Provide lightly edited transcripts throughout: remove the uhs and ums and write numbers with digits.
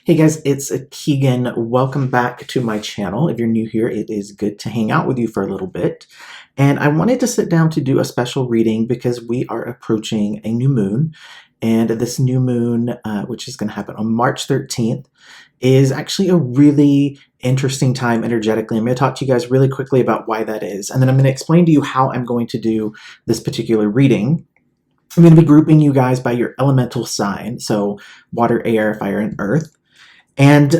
Hey guys, it's Keegan. Welcome back to my channel. If you're new here, it is good to hang out with you for a little bit. And I wanted to sit down to do a special reading because we are approaching a new moon. And this new moon, which is going to happen on March 13th, is actually a really interesting time energetically. I'm going to talk to you guys really quickly about why that is. And then I'm going to explain to you how I'm going to do this particular reading. I'm going to be grouping you guys by your elemental sign, so water, air, fire, and earth. And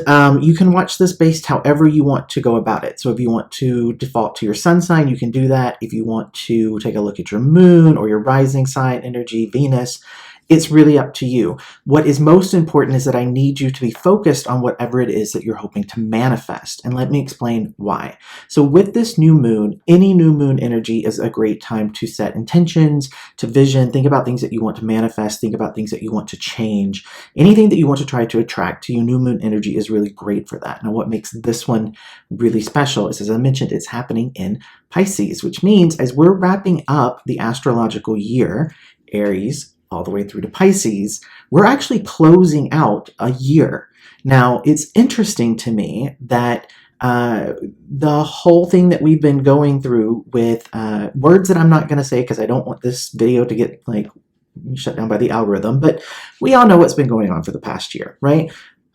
you can watch this based however you want to go about it. So if you want to default to your sun sign, you can do that. If you want to take a look at your moon or your rising sign energy, Venus, it's really up to you. What is most important is that I need you to be focused on whatever it is that you're hoping to manifest. And let me explain why. So with this new moon, any new moon energy is a great time to set intentions, to vision, think about things that you want to manifest, think about things that you want to change. Anything that you want to try to attract to you, new moon energy is really great for that. Now what makes this one really special is, as I mentioned, it's happening in Pisces, which means as we're wrapping up the astrological year, Aries, all the way through to Pisces, we're actually closing out a year. Now, it's interesting to me that the whole thing that we've been going through with words that I'm not going to say because I don't want this video to get like shut down by the algorithm, but we all know what's been going on for the past year, right?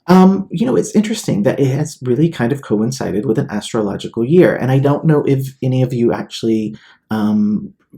You know, it's interesting that it has really kind of coincided with an astrological year. And I don't know if any of you actually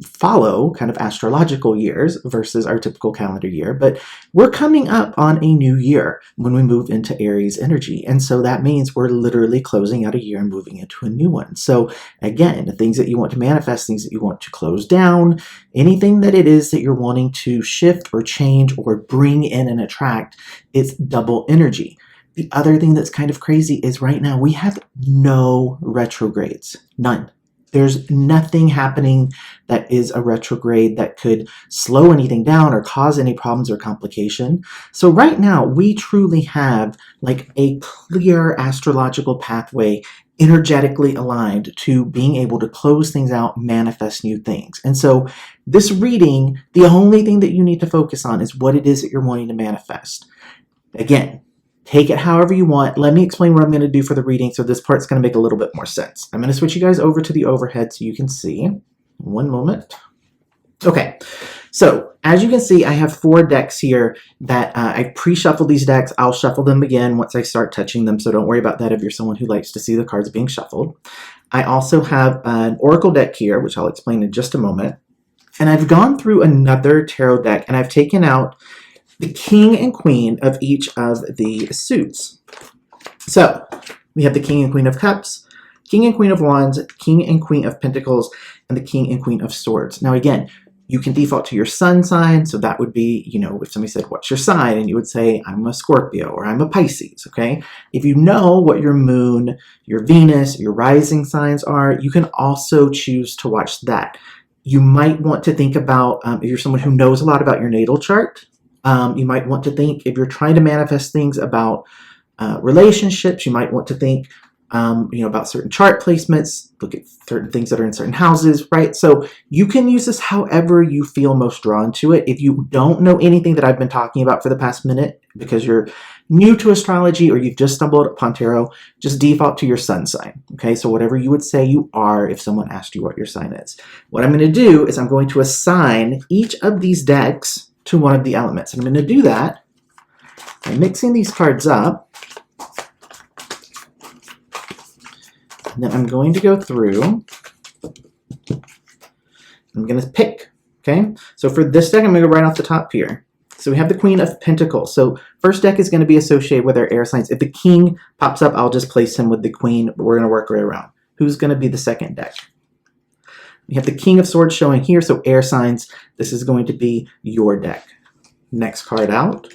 follow kind of astrological years versus our typical calendar year, but we're coming up on a new year when we move into Aries energy. And so that means we're literally closing out a year and moving into a new one. So again, the things that you want to manifest, things that you want to close down, anything that it is that you're wanting to shift or change or bring in and attract, it's double energy. The other thing that's kind of crazy is right now we have no retrogrades, none. There's nothing happening that is a retrograde that could slow anything down or cause any problems or complication. So right now, we truly have like a clear astrological pathway energetically aligned to being able to close things out, manifest new things. And so this reading, the only thing that you need to focus on is what it is that you're wanting to manifest. Again, take it however you want. Let me explain what I'm going to do for the reading so this part's going to make a little bit more sense. I'm going to switch you guys over to the overhead so you can see. One moment. Okay, so as you can see, I have 4 decks here that I pre-shuffled these decks. I'll shuffle them again once I start touching them, so don't worry about that if you're someone who likes to see the cards being shuffled. I also have an oracle deck here, which I'll explain in just a moment. And I've gone through another tarot deck, and I've taken out the king and queen of each of the suits. So we have the king and queen of cups, king and queen of wands, king and queen of pentacles, and the king and queen of swords. Now again, you can default to your sun sign. So that would be, you know, if somebody said, what's your sign? And you would say, I'm a Scorpio or I'm a Pisces, okay? If you know what your moon, your Venus, your rising signs are, you can also choose to watch that. You might want to think about, if you're someone who knows a lot about your natal chart, you might want to think, if you're trying to manifest things about relationships, you might want to think, you know, about certain chart placements, look at certain things that are in certain houses, right? So you can use this however you feel most drawn to it. If you don't know anything that I've been talking about for the past minute, because you're new to astrology or you've just stumbled upon tarot, just default to your sun sign, okay? So whatever you would say you are if someone asked you what your sign is. What I'm going to do is I'm going to assign each of these decks to one of the elements. And I'm going to do that by mixing these cards up. And then I'm going to go through. I'm going to pick, okay? So for this deck, I'm going to go right off the top here. So we have the Queen of Pentacles. So first deck is going to be associated with our air signs. If the king pops up, I'll just place him with the queen, but we're going to work right around. Who's going to be the second deck? We have the King of Swords showing here, so air signs, this is going to be your deck. Next card out,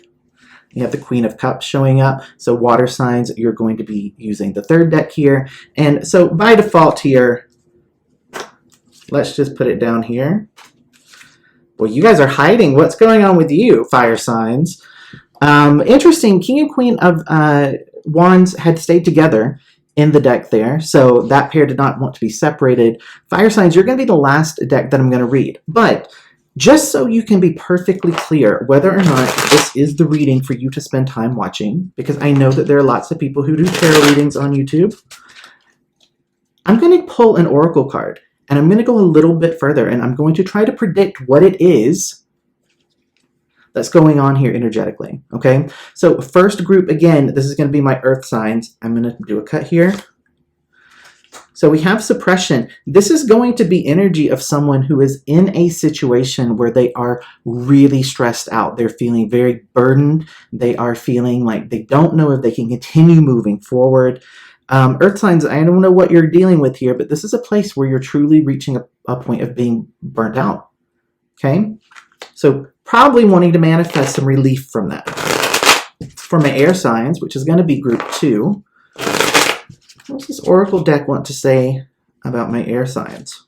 you have the Queen of Cups showing up, so water signs, you're going to be using the third deck here. And so by default here, let's just put it down here. Well, you guys are hiding. What's going on with you, fire signs? Interesting, King and Queen of Wands had stayed together in the deck there, so that pair did not want to be separated. Fire signs, you're going to be the last deck that I'm going to read, but Just so you can be perfectly clear whether or not this is the reading for you to spend time watching, because I know that there are lots of people who do tarot readings on YouTube, I'm going to pull an oracle card, and I'm going to go a little bit further, and I'm going to try to predict what it is that's going on here energetically, okay? So first group, again, this is going to be my earth signs. I'm going to do a cut here. So we have suppression. This is going to be energy of someone who is in a situation where they are really stressed out. They're feeling very burdened. They are feeling like they don't know if they can continue moving forward. Earth signs, I don't know what you're dealing with here, but this is a place where you're truly reaching a point of being burnt out, okay? So probably wanting to manifest some relief from that. For my air signs, which is going to be group 2, what does this oracle deck want to say about my air signs?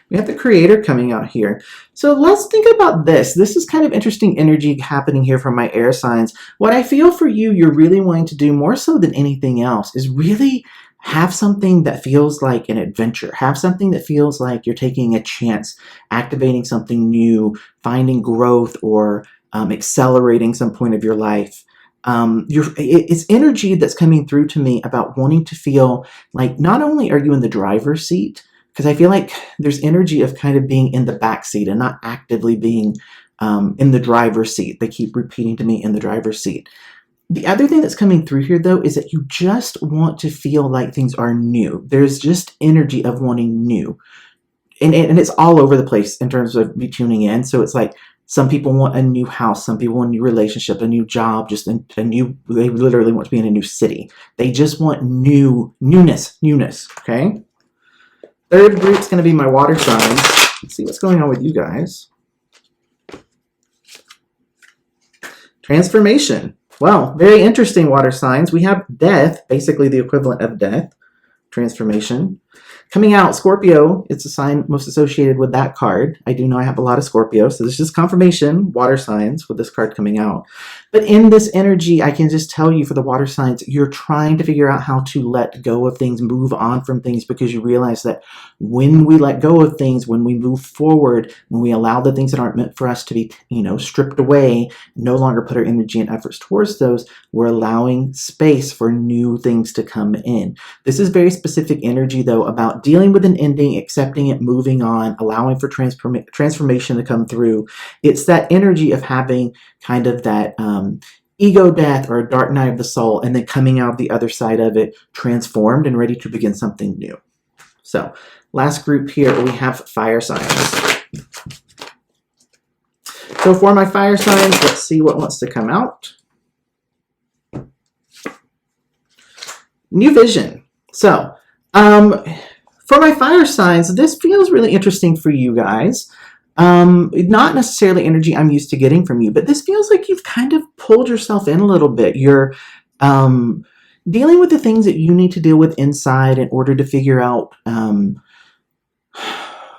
We have the creator coming out here. So let's think about this. This is kind of interesting energy happening here from my air signs. What I feel for you, you're really wanting to do more so than anything else is really have something that feels like an adventure. Have something that feels like you're taking a chance, activating something new, finding growth, or accelerating some point of your life. It's energy that's coming through to me about wanting to feel like not only are you in the driver's seat, because I feel like there's energy of kind of being in the back seat and not actively being in the driver's seat. They keep repeating to me, in the driver's seat. The other thing that's coming through here, though, is that you just want to feel like things are new. There's just energy of wanting new. And it's all over the place in terms of me tuning in. So it's like some people want a new house. Some people want a new relationship, a new job, just a new, they literally want to be in a new city. They just want newness, okay? Third group's going to be my water signs. Let's see what's going on with you guys. Transformation. Well, very interesting, water signs. We have death, basically the equivalent of death. Transformation. Coming out, Scorpio, it's a sign most associated with that card. I do know I have a lot of Scorpio, so this is just confirmation, water signs, with this card coming out. But in this energy, I can just tell you for the water signs, you're trying to figure out how to let go of things, move on from things, because you realize that when we let go of things, when we move forward, when we allow the things that aren't meant for us to be, stripped away, no longer put our energy and efforts towards those, we're allowing space for new things to come in. This is very specific energy, though, about dealing with an ending, accepting it, moving on, allowing for transformation to come through. It's that energy of having kind of that ego death or a dark night of the soul, and then coming out the other side of it transformed and ready to begin something new. So last group here, we have fire signs. So for my fire signs, let's see what wants to come out. New vision. So for my fire signs, this feels really interesting for you guys. Not necessarily energy I'm used to getting from you, but this feels like you've kind of pulled yourself in a little bit. You're dealing with the things that you need to deal with inside in order to figure out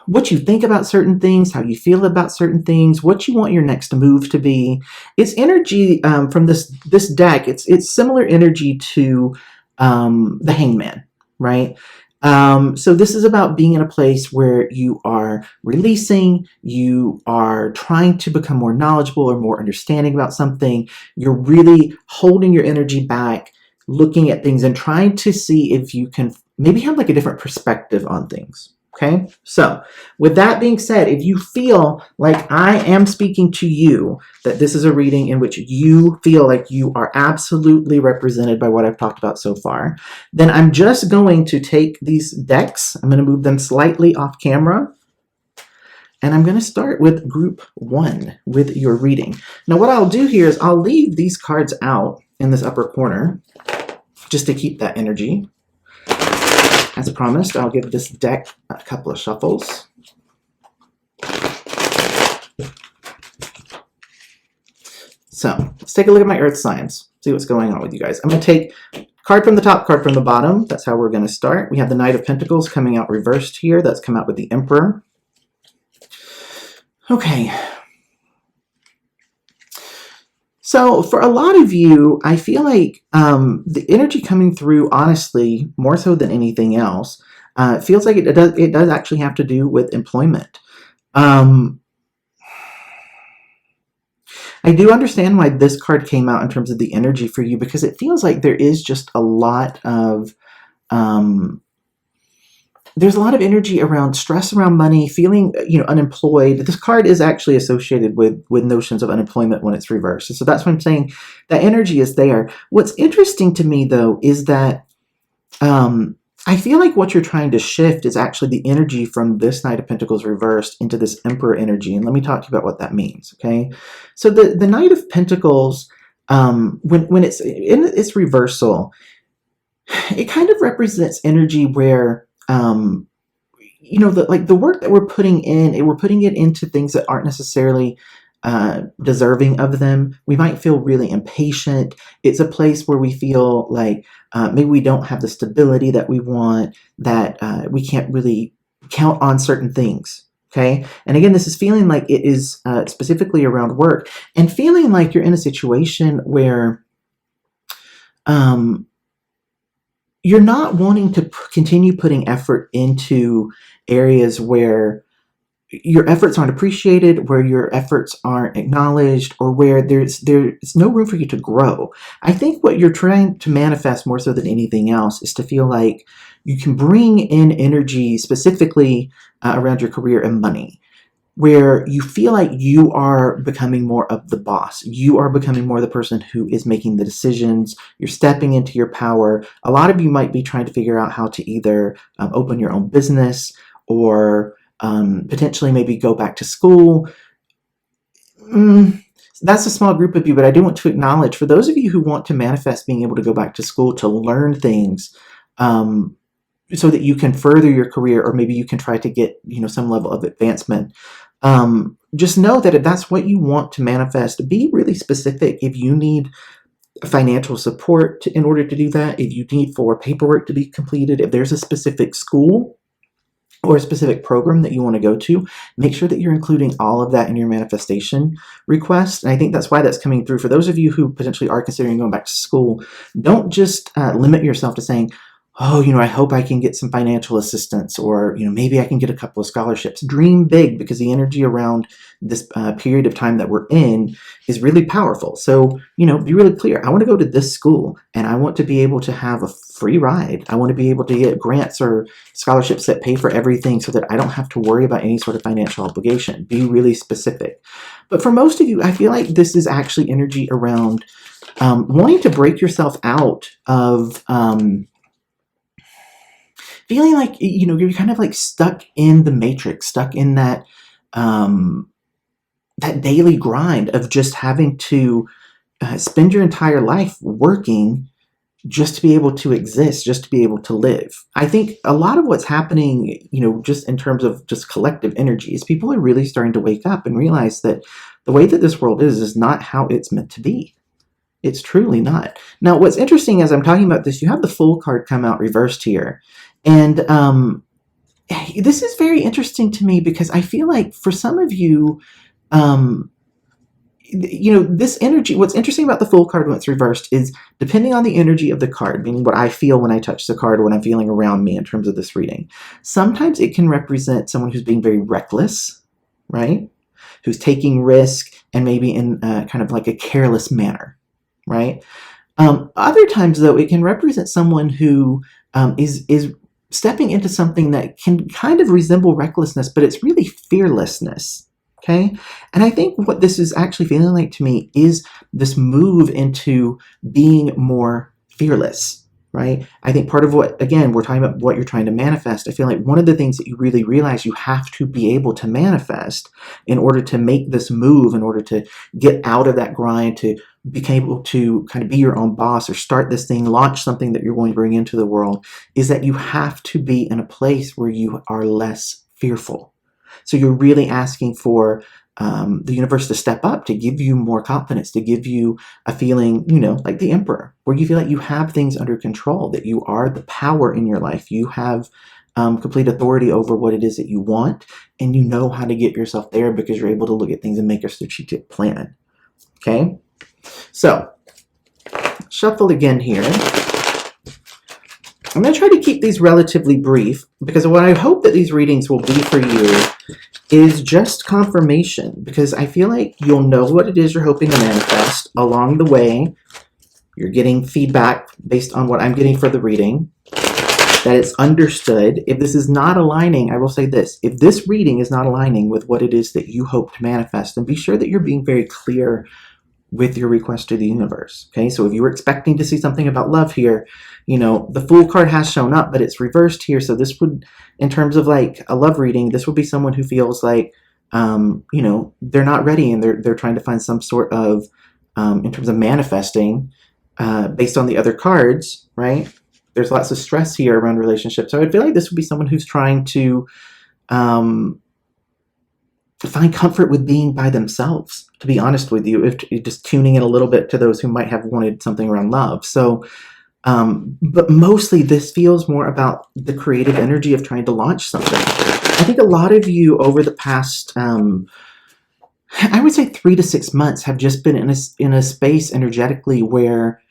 what you think about certain things, how you feel about certain things, what you want your next move to be. It's energy from this deck. It's similar energy to the Hangman, right? So this is about being in a place where you are releasing, you are trying to become more knowledgeable or more understanding about something. You're really holding your energy back, looking at things and trying to see if you can maybe have like a different perspective on things. Okay, so with that being said, if you feel like I am speaking to you, that this is a reading in which you feel like you are absolutely represented by what I've talked about so far, then I'm just going to take these decks, I'm going to move them slightly off camera, and I'm going to start with group 1 with your reading. Now what I'll do here is I'll leave these cards out in this upper corner just to keep that energy. As promised, I'll give this deck a couple of shuffles. So let's take a look at my earth signs, see what's going on with you guys. I'm going to take card from the top, card from the bottom. That's how we're going to start. We have the Knight of Pentacles coming out reversed here. That's come out with the Emperor. Okay. So for a lot of you, I feel like the energy coming through, honestly, more so than anything else, feels like it does actually have to do with employment. I do understand why this card came out in terms of the energy for you, because it feels like there is just a lot of, there's a lot of energy around stress around money, feeling, unemployed. This card is actually associated with notions of unemployment when it's reversed. So that's what I'm saying. That energy is there. What's interesting to me, though, is that I feel like what you're trying to shift is actually the energy from this Knight of Pentacles reversed into this Emperor energy. And let me talk to you about what that means, okay? So the Knight of Pentacles, when it's in its reversal, it kind of represents energy where, the work that we're putting in, we're putting it into things that aren't necessarily deserving of them. We might feel really impatient. It's a place where we feel like maybe we don't have the stability that we want, that we can't really count on certain things. Okay. And again, this is feeling like it is specifically around work, and feeling like you're in a situation where you're not wanting to continue putting effort into areas where your efforts aren't appreciated, where your efforts aren't acknowledged, or where there's no room for you to grow. I think what you're trying to manifest more so than anything else is to feel like you can bring in energy specifically around your career and money, where you feel like you are becoming more of the boss. You are becoming more the person who is making the decisions. You're stepping into your power. A lot of you might be trying to figure out how to either open your own business, or potentially maybe go back to school. That's a small group of you, but I do want to acknowledge, for those of you who want to manifest being able to go back to school to learn things, so that you can further your career, or maybe you can try to get, some level of advancement. Just know that if that's what you want to manifest, be really specific. If you need financial support in order to do that, if you need for paperwork to be completed, if there's a specific school or a specific program that you want to go to, make sure that you're including all of that in your manifestation request. And I think that's why that's coming through. For those of you who potentially are considering going back to school, don't just limit yourself to saying, oh, I hope I can get some financial assistance, or, maybe I can get a couple of scholarships. Dream big, because the energy around this period of time that we're in is really powerful. So, be really clear. I want to go to this school, and I want to be able to have a free ride. I want to be able to get grants or scholarships that pay for everything, so that I don't have to worry about any sort of financial obligation. Be really specific. But for most of you, I feel like this is actually energy around wanting to break yourself out of feeling like, you're kind of like stuck in the matrix, stuck in that that daily grind of just having to spend your entire life working just to be able to exist, just to be able to live. I think a lot of what's happening, just in terms of just collective energy, is people are really starting to wake up and realize that the way that this world is not how it's meant to be. It's truly not. Now, what's interesting as I'm talking about this, you have the Fool card come out reversed here. And this is very interesting to me, because I feel like for some of you, this energy, what's interesting about the Fool card when it's reversed is, depending on the energy of the card, meaning what I feel when I touch the card, or what I'm feeling around me in terms of this reading, sometimes it can represent someone who's being very reckless, right? Who's taking risk, and maybe in kind of like a careless manner, right? Other times, though, it can represent someone who is stepping into something that can kind of resemble recklessness, but it's really fearlessness, okay? And I think what this is actually feeling like to me is this move into being more fearless, right? I think part of what, again, we're talking about what you're trying to manifest. I feel like one of the things that you really realize you have to be able to manifest in order to make this move, in order to get out of that grind, to be able to kind of be your own boss, or start this thing, launch something that you're going to bring into the world, is that you have to be in a place where you are less fearful. So you're really asking for the universe to step up, to give you more confidence, to give you a feeling, like the Emperor, where you feel like you have things under control, that you are the power in your life. You have complete authority over what it is that you want, and you know how to get yourself there because you're able to look at things and make a strategic plan. Okay? So, shuffle again here. I'm going to try to keep these relatively brief, because what I hope that these readings will be for you is just confirmation, because I feel like you'll know what it is you're hoping to manifest along the way. You're getting feedback based on what I'm getting for the reading, that it's understood. If this is not aligning, I will say this: if this reading is not aligning with what it is that you hope to manifest, then be sure that you're being very clear with your request to the universe. Okay, so if you were expecting to see something about love here, you know, the Fool card has shown up, but it's reversed here. So this would, in terms of like a love reading, this would be someone who feels like, you know, they're not ready, and they're trying to find some sort of, in terms of manifesting, based on the other cards, right? There's lots of stress here around relationships. So I feel like this would be someone who's trying to find comfort with being by themselves, to be honest with you, if just tuning in a little bit to those who might have wanted something around love. So, but mostly this feels more about the creative energy of trying to launch something. I think a lot of you over the past, I would say 3 to 6 months, have just been in a space energetically where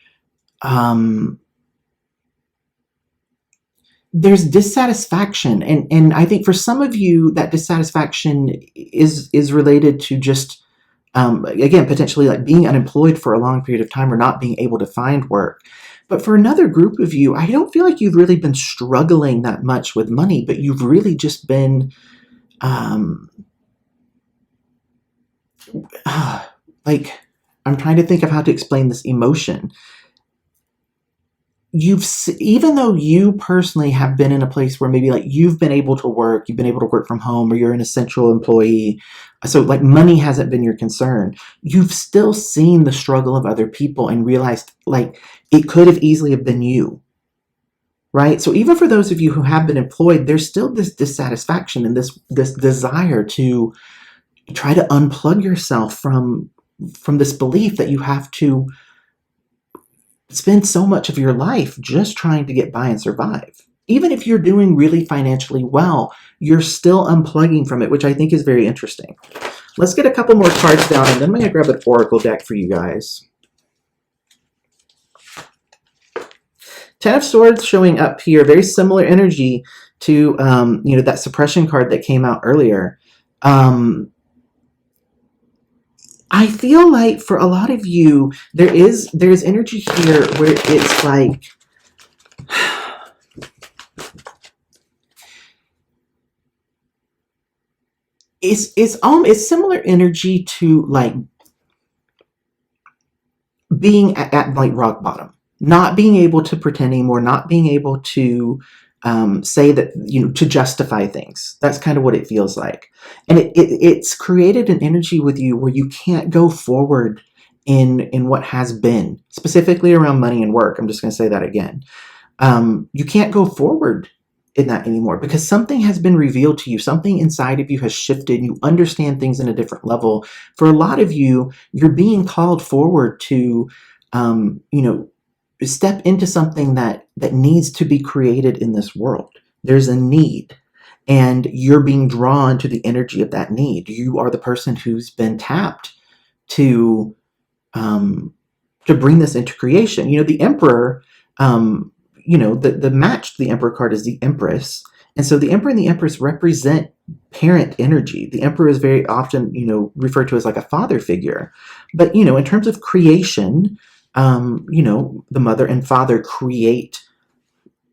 there's dissatisfaction, and I think for some of you that dissatisfaction is related to just again, potentially like being unemployed for a long period of time or not being able to find work. But for another group of you, I don't feel like you've really been struggling that much with money, but you've really just been like, I'm trying to think of how to explain this emotion. Even though you personally have been in a place where maybe like you've been able to work, you've been able to work from home, or you're an essential employee, so like money hasn't been your concern, you've still seen the struggle of other people and realized like it could have easily have been you, right? So even for those of you who have been employed, there's still this dissatisfaction and this desire to try to unplug yourself from this belief that you have to spend so much of your life just trying to get by and survive. Even if you're doing really financially well, you're still unplugging from it, which I think is very interesting. Let's get a couple more cards down, and then I'm going to grab an oracle deck for you guys. Ten of Swords showing up here, very similar energy to you know, that suppression card that came out earlier. I feel like for a lot of you, there's energy here where it's like, it's similar energy to like being at like rock bottom, not being able to pretend anymore, not being able to say that, you know, to justify things. That's kind of what it feels like. And it's created an energy with you where you can't go forward in what has been, specifically around money and work. I'm just going to say that again. You can't go forward in that anymore because something has been revealed to you. Something inside of you has shifted. You understand things in a different level. For a lot of you, you're being called forward to, you know, step into something that needs to be created in this world. There's a need, and you're being drawn to the energy of that need. You are the person who's been tapped to bring this into creation. You know, the Emperor, you know, the match to the Emperor card is the Empress. And so the Emperor and the Empress represent parent energy. The Emperor is very often, you know, referred to as like a father figure. But, you know, in terms of creation, you know, the mother and father create,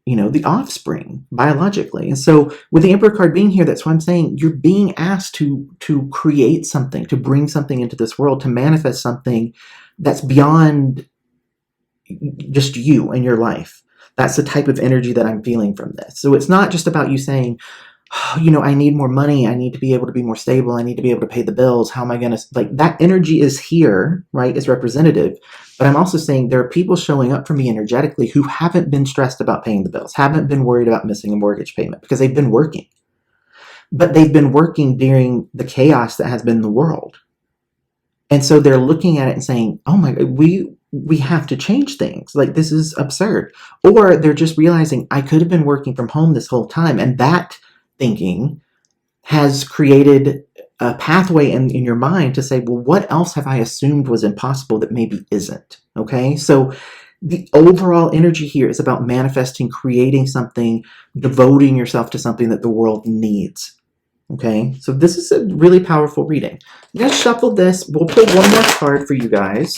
you know, the offspring biologically. And so with the Emperor card being here, that's why I'm saying you're being asked to create something, to bring something into this world, to manifest something that's beyond just you and your life. That's the type of energy that I'm feeling from this. So it's not just about you saying, oh, you know, I need more money. I need to be able to be more stable. I need to be able to pay the bills. How am I going to, like, that energy is here, right? It's representative. But I'm also saying there are people showing up for me energetically who haven't been stressed about paying the bills, haven't been worried about missing a mortgage payment because they've been working. But they've been working during the chaos that has been the world. And so they're looking at it and saying, oh my God, we have to change things. Like, this is absurd. Or they're just realizing I could have been working from home this whole time. And that thinking has created a pathway in your mind to say, well, what else have I assumed was impossible that maybe isn't? Okay. So the overall energy here is about manifesting, creating something, devoting yourself to something that the world needs. Okay, so this is a really powerful reading. I'm going to shuffle this. We'll pull one more card for you guys.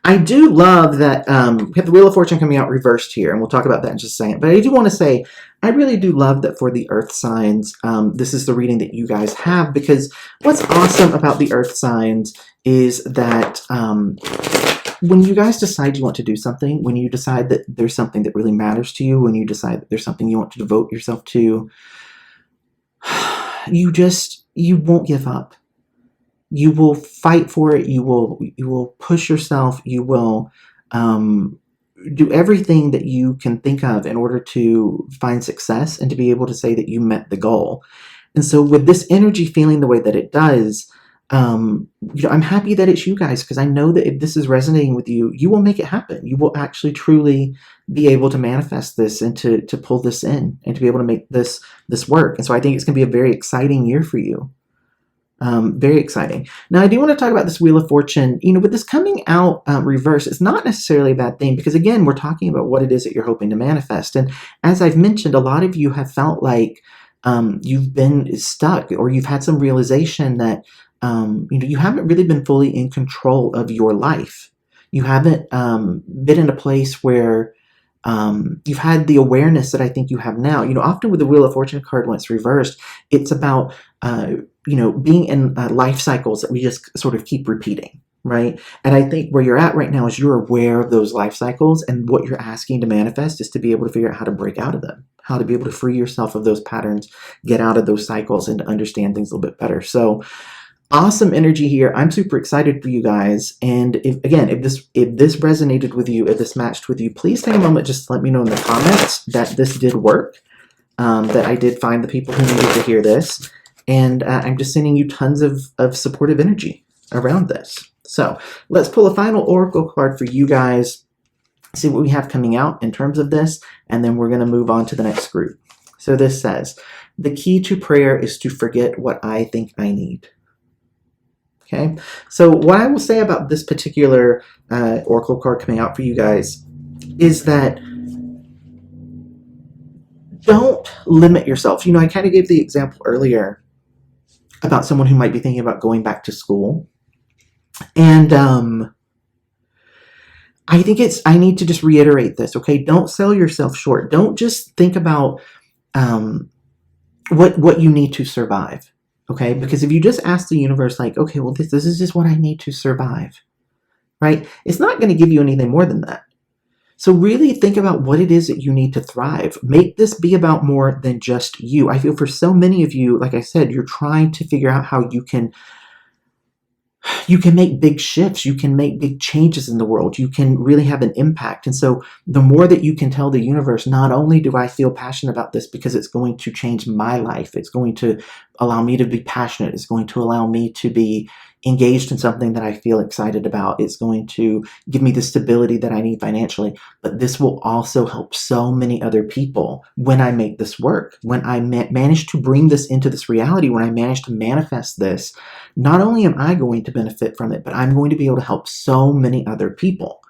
I do love that we have the Wheel of Fortune coming out reversed here, and we'll talk about that in just a second. But I do want to say, I really do love that for the Earth signs, this is the reading that you guys have, because what's awesome about the Earth signs is that when you guys decide you want to do something, when you decide that there's something that really matters to you, when you decide that there's something you want to devote yourself to, you won't give up. You will fight for it. You will push yourself. You will do everything that you can think of in order to find success and to be able to say that you met the goal. And so with this energy feeling the way that it does, I'm happy that it's you guys, because I know that if this is resonating with you, you will make it happen. You will actually truly be able to manifest this and to pull this in and to be able to make this work. And so I think it's going to be a very exciting year for you. Very exciting. Now, I do want to talk about this Wheel of Fortune. With this coming out reverse, it's not necessarily a bad thing, because again, we're talking about what it is that you're hoping to manifest. And as I've mentioned, a lot of you have felt like you've been stuck, or you've had some realization that you haven't really been fully in control of your life. You haven't been in a place where you've had the awareness that I think you have now. Often with the Wheel of Fortune card, when it's reversed, it's about being in life cycles that we just sort of keep repeating, right? And I think where you're at right now is you're aware of those life cycles, and what you're asking to manifest is to be able to figure out how to break out of them, how to be able to free yourself of those patterns, get out of those cycles, and to understand things a little bit better. So awesome energy here. I'm super excited for you guys. And if this resonated with you, if this matched with you, please take a moment just to let me know in the comments that this did work, that I did find the people who needed to hear this. And I'm just sending you tons of supportive energy around this. So let's pull a final oracle card for you guys, see what we have coming out in terms of this, and then we're going to move on to the next group. So this says, the key to prayer is to forget what I think I need. Okay, so what I will say about this particular oracle card coming out for you guys is that don't limit yourself. I kind of gave the example earlier about someone who might be thinking about going back to school. And I think I need to just reiterate this, okay? Don't sell yourself short. Don't just think about what you need to survive. Okay, because if you just ask the universe, like, okay, well, this is just what I need to survive, right? It's not going to give you anything more than that. So really think about what it is that you need to thrive. Make this be about more than just you. I feel for so many of you, like I said, you're trying to figure out how you can make big shifts. You can make big changes in the world. You can really have an impact. And so the more that you can tell the universe, not only do I feel passionate about this because it's going to change my life, it's going to allow me to be passionate, it's going to allow me to be engaged in something that I feel excited about, it's going to give me the stability that I need financially, but this will also help so many other people when I make this work. When I manage to bring this into this reality, when I manage to manifest this, not only am I going to benefit from it, but I'm going to be able to help so many other people,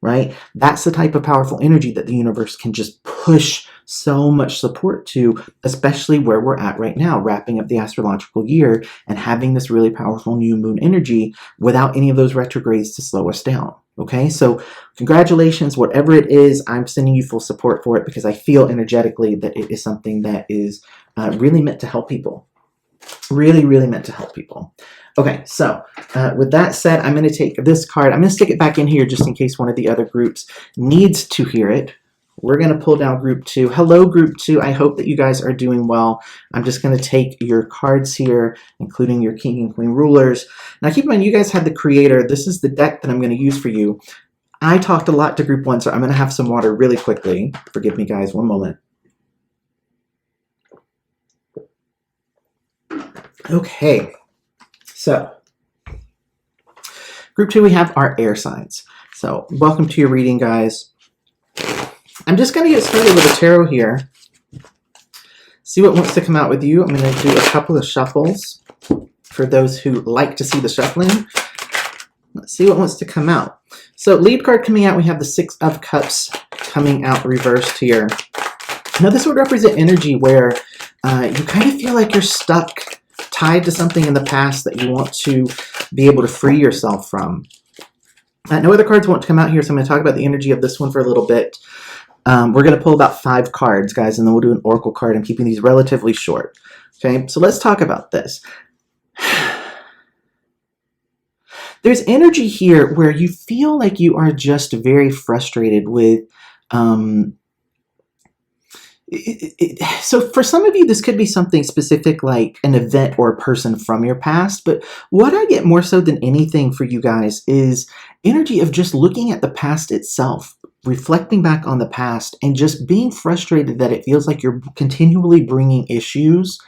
right? That's the type of powerful energy that the universe can just push so much support to, especially where we're at right now, wrapping up the astrological year and having this really powerful new moon energy without any of those retrogrades to slow us down. Okay, so congratulations, whatever it is, I'm sending you full support for it, because I feel energetically that it is something that is really meant to help people. Really, really meant to help people. Okay, so with that said, I'm going to take this card. I'm going to stick it back in here just in case one of the other groups needs to hear it. We're going to pull down group 2. Hello, group 2. I hope that you guys are doing well. I'm just going to take your cards here, including your king and queen rulers. Now, keep in mind, you guys have the creator. This is the deck that I'm going to use for you. I talked a lot to group 1, so I'm going to have some water really quickly. Forgive me, guys. One moment. Okay. So, group 2, we have our air signs. So, welcome to your reading, guys. I'm just going to get started with a tarot here. See what wants to come out with you. I'm going to do a couple of shuffles for those who like to see the shuffling. Let's see what wants to come out. So lead card coming out, we have the 6 of Cups coming out reversed here. Now, this would represent energy where you kind of feel like you're stuck, tied to something in the past that you want to be able to free yourself from. No other cards want to come out here, so I'm going to talk about the energy of this one for a little bit. We're going to pull about 5 cards, guys, and then we'll do an oracle card. I'm keeping these relatively short. Okay, so let's talk about this. There's energy here where you feel like you are just very frustrated with so for some of you, this could be something specific like an event or a person from your past. But what I get more so than anything for you guys is energy of just looking at the past itself, reflecting back on the past and just being frustrated that it feels like you're continually bringing issues.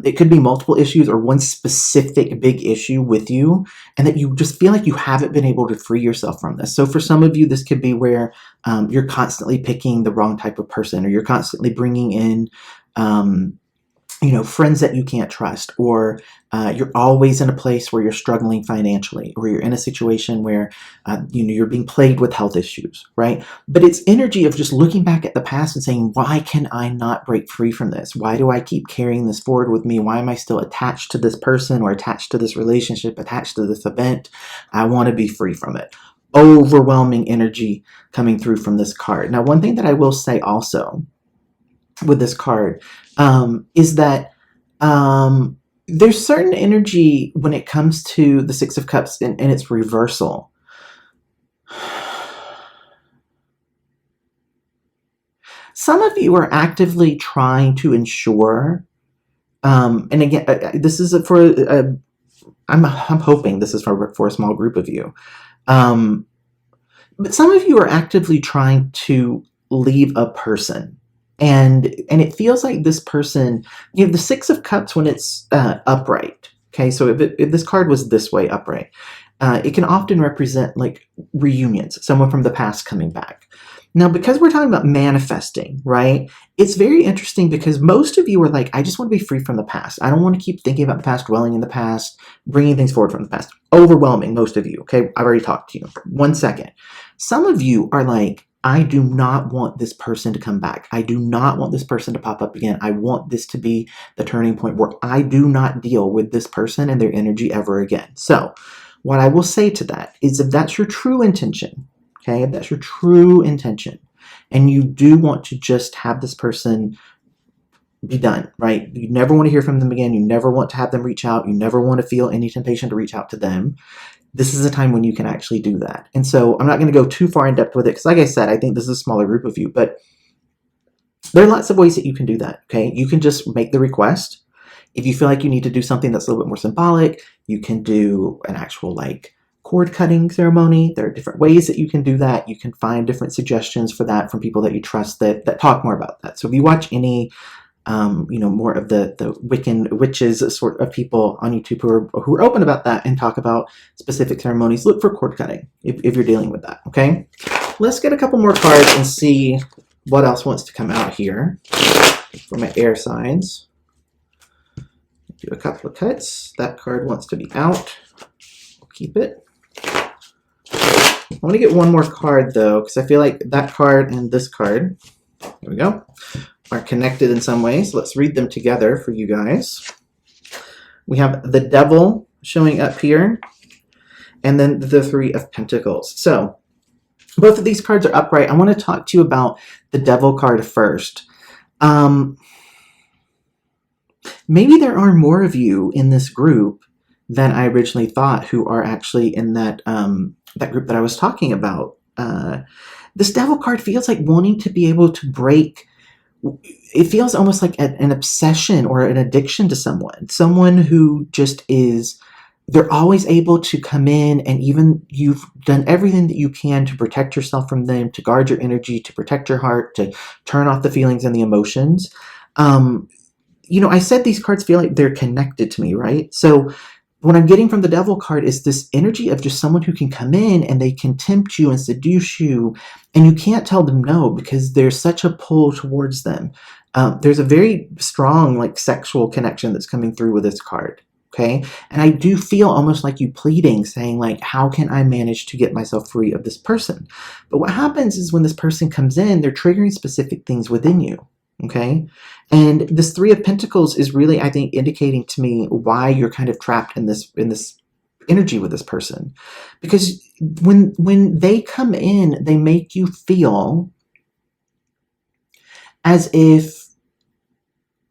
It could be multiple issues or one specific big issue with you, and that you just feel like you haven't been able to free yourself from this. So for some of you, this could be where you're constantly picking the wrong type of person, or you're constantly bringing in friends that you can't trust, or you're always in a place where you're struggling financially, or you're in a situation where you're being plagued with health issues, right? But it's energy of just looking back at the past and saying, why can I not break free from this? Why do I keep carrying this forward with me? Why am I still attached to this person, or attached to this relationship, attached to this event? I want to be free from it. Overwhelming energy coming through from this card. Now, one thing that I will say also with this card is that there's certain energy when it comes to the Six of Cups and its reversal. Some of you are actively trying to ensure, and again, this is for, I'm hoping this is for a small group of you, but some of you are actively trying to leave a person. And it feels like this person, the Six of Cups when it's upright. Okay, so if this card was this way upright, it can often represent like reunions, someone from the past coming back. Now, because we're talking about manifesting, right? It's very interesting because most of you are like, I just want to be free from the past. I don't want to keep thinking about the past, dwelling in the past, bringing things forward from the past. Overwhelming, most of you. Okay, I've already talked to you. 1 second. Some of you are like, I do not want this person to come back. I do not want this person to pop up again. I want this to be the turning point where I do not deal with this person and their energy ever again. So what I will say to that is, if that's your true intention, okay, if that's your true intention, and you do want to just have this person be done, right? You never want to hear from them again. You never want to have them reach out. You never want to feel any temptation to reach out to them. This is a time when you can actually do that. And so I'm not going to go too far in depth with it because, like I said, I think this is a smaller group of you, but there are lots of ways that you can do that, okay? You can just make the request. If you feel like you need to do something that's a little bit more symbolic, you can do an actual like cord cutting ceremony. There are different ways that you can do that. You can find different suggestions for that from people that you trust that talk more about that. So if you watch any more of the Wiccan witches sort of people on YouTube who are open about that and talk about specific ceremonies, look for cord cutting if you're dealing with that, okay? Let's get a couple more cards and see what else wants to come out here for my air signs. Do a couple of cuts. That card wants to be out. We'll keep it. I want to get one more card though, because I feel like that card and this card, here we go, are connected in some ways. Let's read them together for you guys. We have the Devil showing up here, and then the Three of Pentacles. So both of these cards are upright. I want to talk to you about the Devil card first. Maybe there are more of you in this group than I originally thought who are actually in that that group that I was talking about. This Devil card feels like wanting to be able to break. It feels almost like an obsession or an addiction to someone who just is, they're always able to come in, and even you've done everything that you can to protect yourself from them, to guard your energy, to protect your heart, to turn off the feelings and the emotions. I said these cards feel like they're connected to me, right? So what I'm getting from the Devil card is this energy of just someone who can come in and they can tempt you and seduce you, and you can't tell them no because there's such a pull towards them. There's a very strong like sexual connection that's coming through with this card. Okay. And I do feel almost like you pleading, saying like, how can I manage to get myself free of this person? But what happens is when this person comes in, they're triggering specific things within you. Okay. And this Three of Pentacles is really, I think, indicating to me why you're kind of trapped in this energy with this person. Because when they come in, they make you feel as if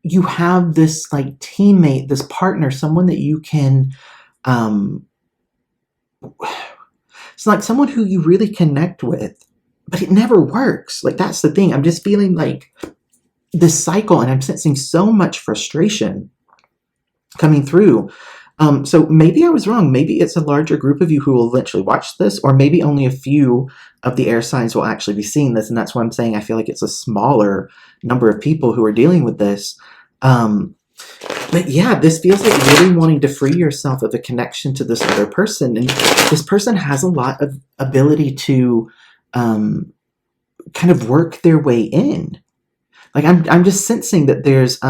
you have this like teammate, this partner, someone that you can, it's like someone who you really connect with, but it never works. Like, that's the thing. I'm just feeling like this cycle, and I'm sensing so much frustration coming through. So maybe I was wrong. Maybe it's a larger group of you who will eventually watch this, or maybe only a few of the air signs will actually be seeing this. And that's why I'm saying I feel like it's a smaller number of people who are dealing with this. But yeah, this feels like really wanting to free yourself of a connection to this other person. And this person has a lot of ability to kind of work their way in. Like, I'm just sensing that there's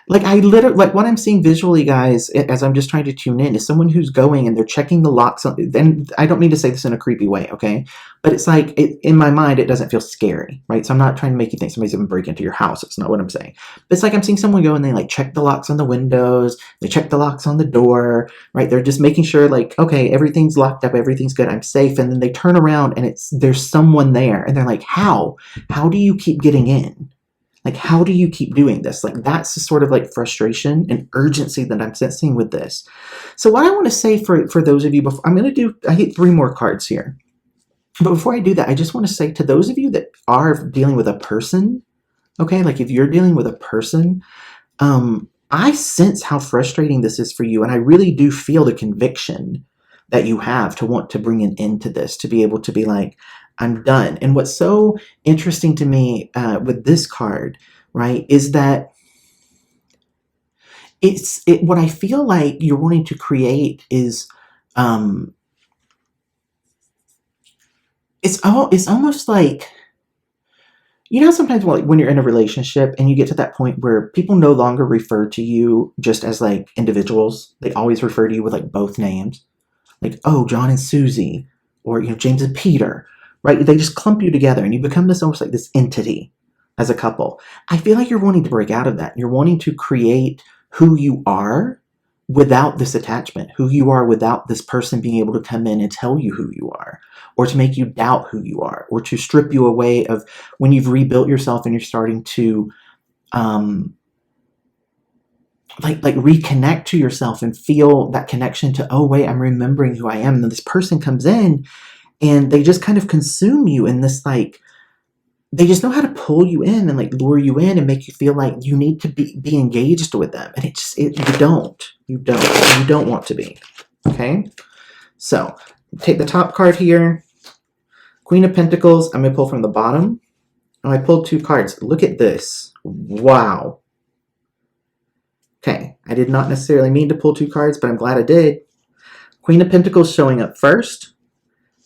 like, I literally, like, what I'm seeing visually, guys, as I'm just trying to tune in, is someone who's going and they're checking the locks on, and I don't mean to say this in a creepy way, okay? But it's like, in my mind, it doesn't feel scary, right? So I'm not trying to make you think somebody's going to break into your house. It's not what I'm saying. But it's like I'm seeing someone go and they, like, check the locks on the windows, they check the locks on the door, right? They're just making sure, like, okay, everything's locked up, everything's good, I'm safe. And then they turn around and there's someone there. And they're like, how? How do you keep getting in? Like, how do you keep doing this? Like, that's the sort of like frustration and urgency that I'm sensing with this. So what I want to say for those of you, before I'm going to I hit 3 more cards here. But before I do that, I just want to say to those of you that are dealing with a person, okay, like if you're dealing with a person, I sense how frustrating this is for you. And I really do feel the conviction that you have to want to bring an end to this, to be able to be like, I'm done. And what's so interesting to me with this card, right, is that what I feel like you're wanting to create is, it's almost like, you know, sometimes when you're in a relationship and you get to that point where people no longer refer to you just as like individuals, they always refer to you with like both names, like, oh, John and Susie, or, you know, James and Peter. Right? They just clump you together and you become this almost like this entity as a couple. I feel like you're wanting to break out of that. You're wanting to create who you are without this attachment, who you are without this person being able to come in and tell you who you are, or to make you doubt who you are, or to strip you away of when you've rebuilt yourself and you're starting to like reconnect to yourself and feel that connection to, oh wait, I'm remembering who I am. And then this person comes in and they just kind of consume you in this, like, they just know how to pull you in and like lure you in and make you feel like you need to be engaged with them. And you don't want to be. Okay. So take the top card here, Queen of Pentacles. I'm going to pull from the bottom. Oh, I pulled 2 cards. Look at this. Wow. Okay. I did not necessarily mean to pull 2 cards, but I'm glad I did. Queen of Pentacles showing up first.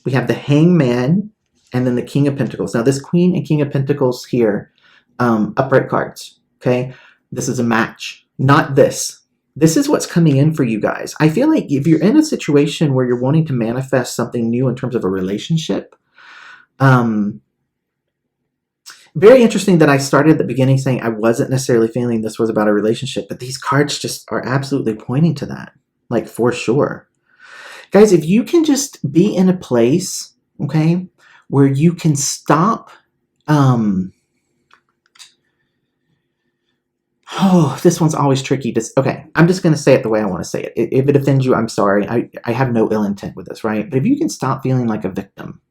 We have the Hangman and then the King of Pentacles. Now, this Queen and King of Pentacles here, upright cards, okay? This is a match, not this. This is what's coming in for you guys. I feel like if you're in a situation where you're wanting to manifest something new in terms of a relationship, very interesting that I started at the beginning saying I wasn't necessarily feeling this was about a relationship, but these cards just are absolutely pointing to that, like, for sure. Guys, if you can just be in a place, okay, where you can stop, oh, this one's always tricky. Okay, I'm just going to say it the way I want to say it. If it offends you, I'm sorry. I have no ill intent with this, right? But if you can stop feeling like a victim,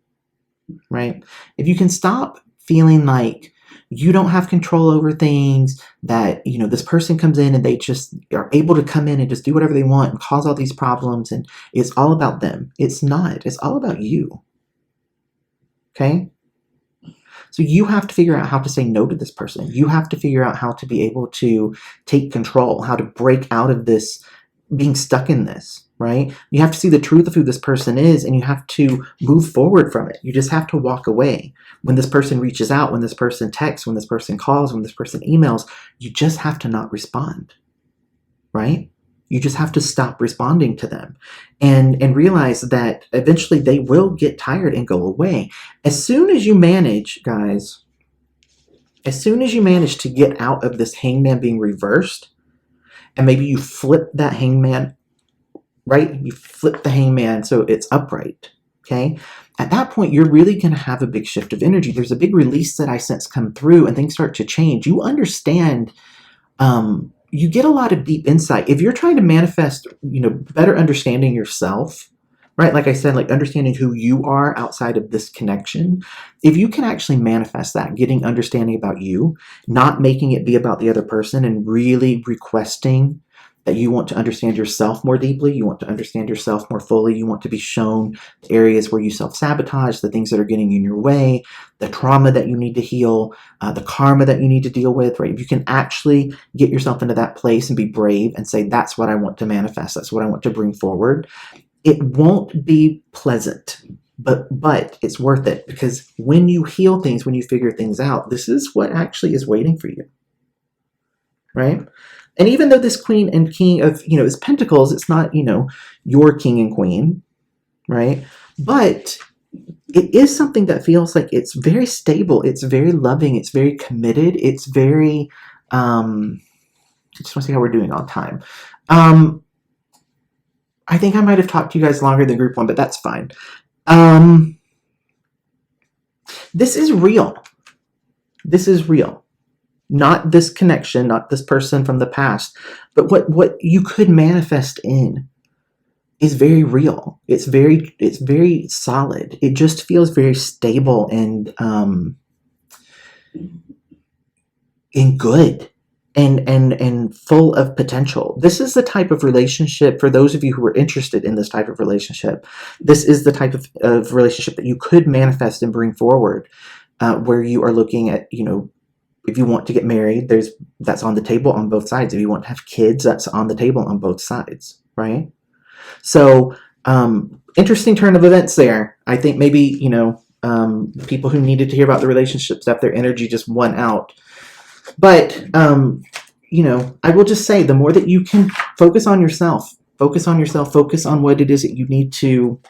right? If you can stop feeling like you don't have control over things, that, you know, this person comes in and they just are able to come in and just do whatever they want and cause all these problems, and it's all about them. It's not. It's all about you. Okay? So you have to figure out how to say no to this person. You have to figure out how to be able to take control, how to break out of this, being stuck in this. right? You have to see the truth of who this person is, and you have to move forward from it. You just have to walk away. When this person reaches out, when this person texts, when this person calls, when this person emails, you just have to not respond, right? You just have to stop responding to them and realize that eventually they will get tired and go away. As soon as you manage, guys, as soon as you manage to get out of this hangman being reversed, and maybe you flip that hangman, right? You flip the hangman so it's upright, okay? At that point, you're really going to have a big shift of energy. There's a big release that I sense come through, and things start to change. You understand, you get a lot of deep insight. If you're trying to manifest, better understanding yourself, right? Like I said, like understanding who you are outside of this connection. If you can actually manifest that, getting understanding about you, not making it be about the other person, and really requesting that you want to understand yourself more deeply, you want to understand yourself more fully, you want to be shown the areas where you self-sabotage, the things that are getting in your way, the trauma that you need to heal, the karma that you need to deal with, right? If you can actually get yourself into that place and be brave and say, that's what I want to manifest, that's what I want to bring forward, it won't be pleasant, but it's worth it, because when you heal things, when you figure things out, this is what actually is waiting for you, right? And even though this queen and king of, is pentacles, it's not, your king and queen, right? But it is something that feels like it's very stable. It's very loving. It's very committed. It's very, I just want to see how we're doing on time. I think I might have talked to you guys longer than group one, but that's fine. This is real. This is real. Not this connection, not this person from the past, but what you could manifest in is very real. It's very solid. It just feels very stable and good and full of potential. This is the type of relationship, for those of you who are interested in this type of relationship, this is the type of relationship that you could manifest and bring forward, where you are looking at, if you want to get married, that's on the table on both sides. If you want to have kids, that's on the table on both sides, right? So, interesting turn of events there. I think maybe, people who needed to hear about the relationship stuff, their energy just won out. But, I will just say, the more that you can focus on yourself, focus on what it is that you need to,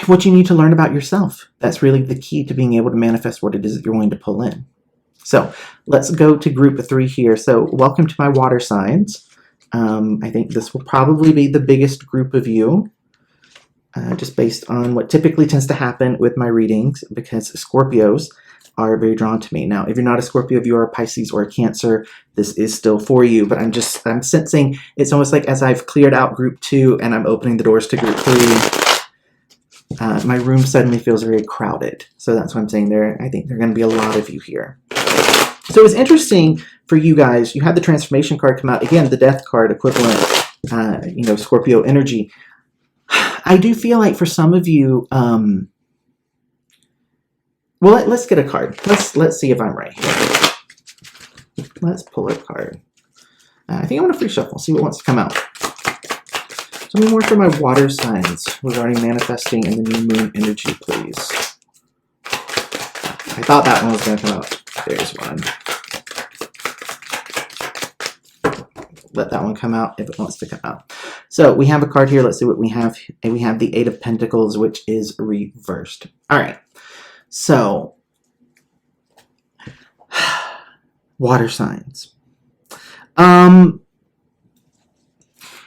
what you need to learn about yourself. That's really the key to being able to manifest what it is that you're going to pull in. So let's go to group 3 here. So welcome to my water signs. I think this will probably be the biggest group of you, just based on what typically tends to happen with my readings, because Scorpios are very drawn to me. Now, if you're not a Scorpio, if you are a Pisces or a Cancer, this is still for you, but I'm sensing it's almost like as I've cleared out group 2 and I'm opening the doors to group 3, my room suddenly feels very crowded. So that's what I'm saying there. I think there are going to be a lot of you here. So it's interesting for you guys. You had the transformation card come out. Again, the death card equivalent, Scorpio energy. I do feel like for some of you, well, let's get a card. Let's see if I'm right here. Let's pull a card. I think I want to free shuffle, see what wants to come out. Tell me more for my water signs regarding manifesting in the new moon energy, please. I thought that one was going to come out. There's one. Let that one come out if it wants to come out. So we have a card here. Let's see what we have. And we have the 8 of Pentacles, which is reversed. All right. So, water signs.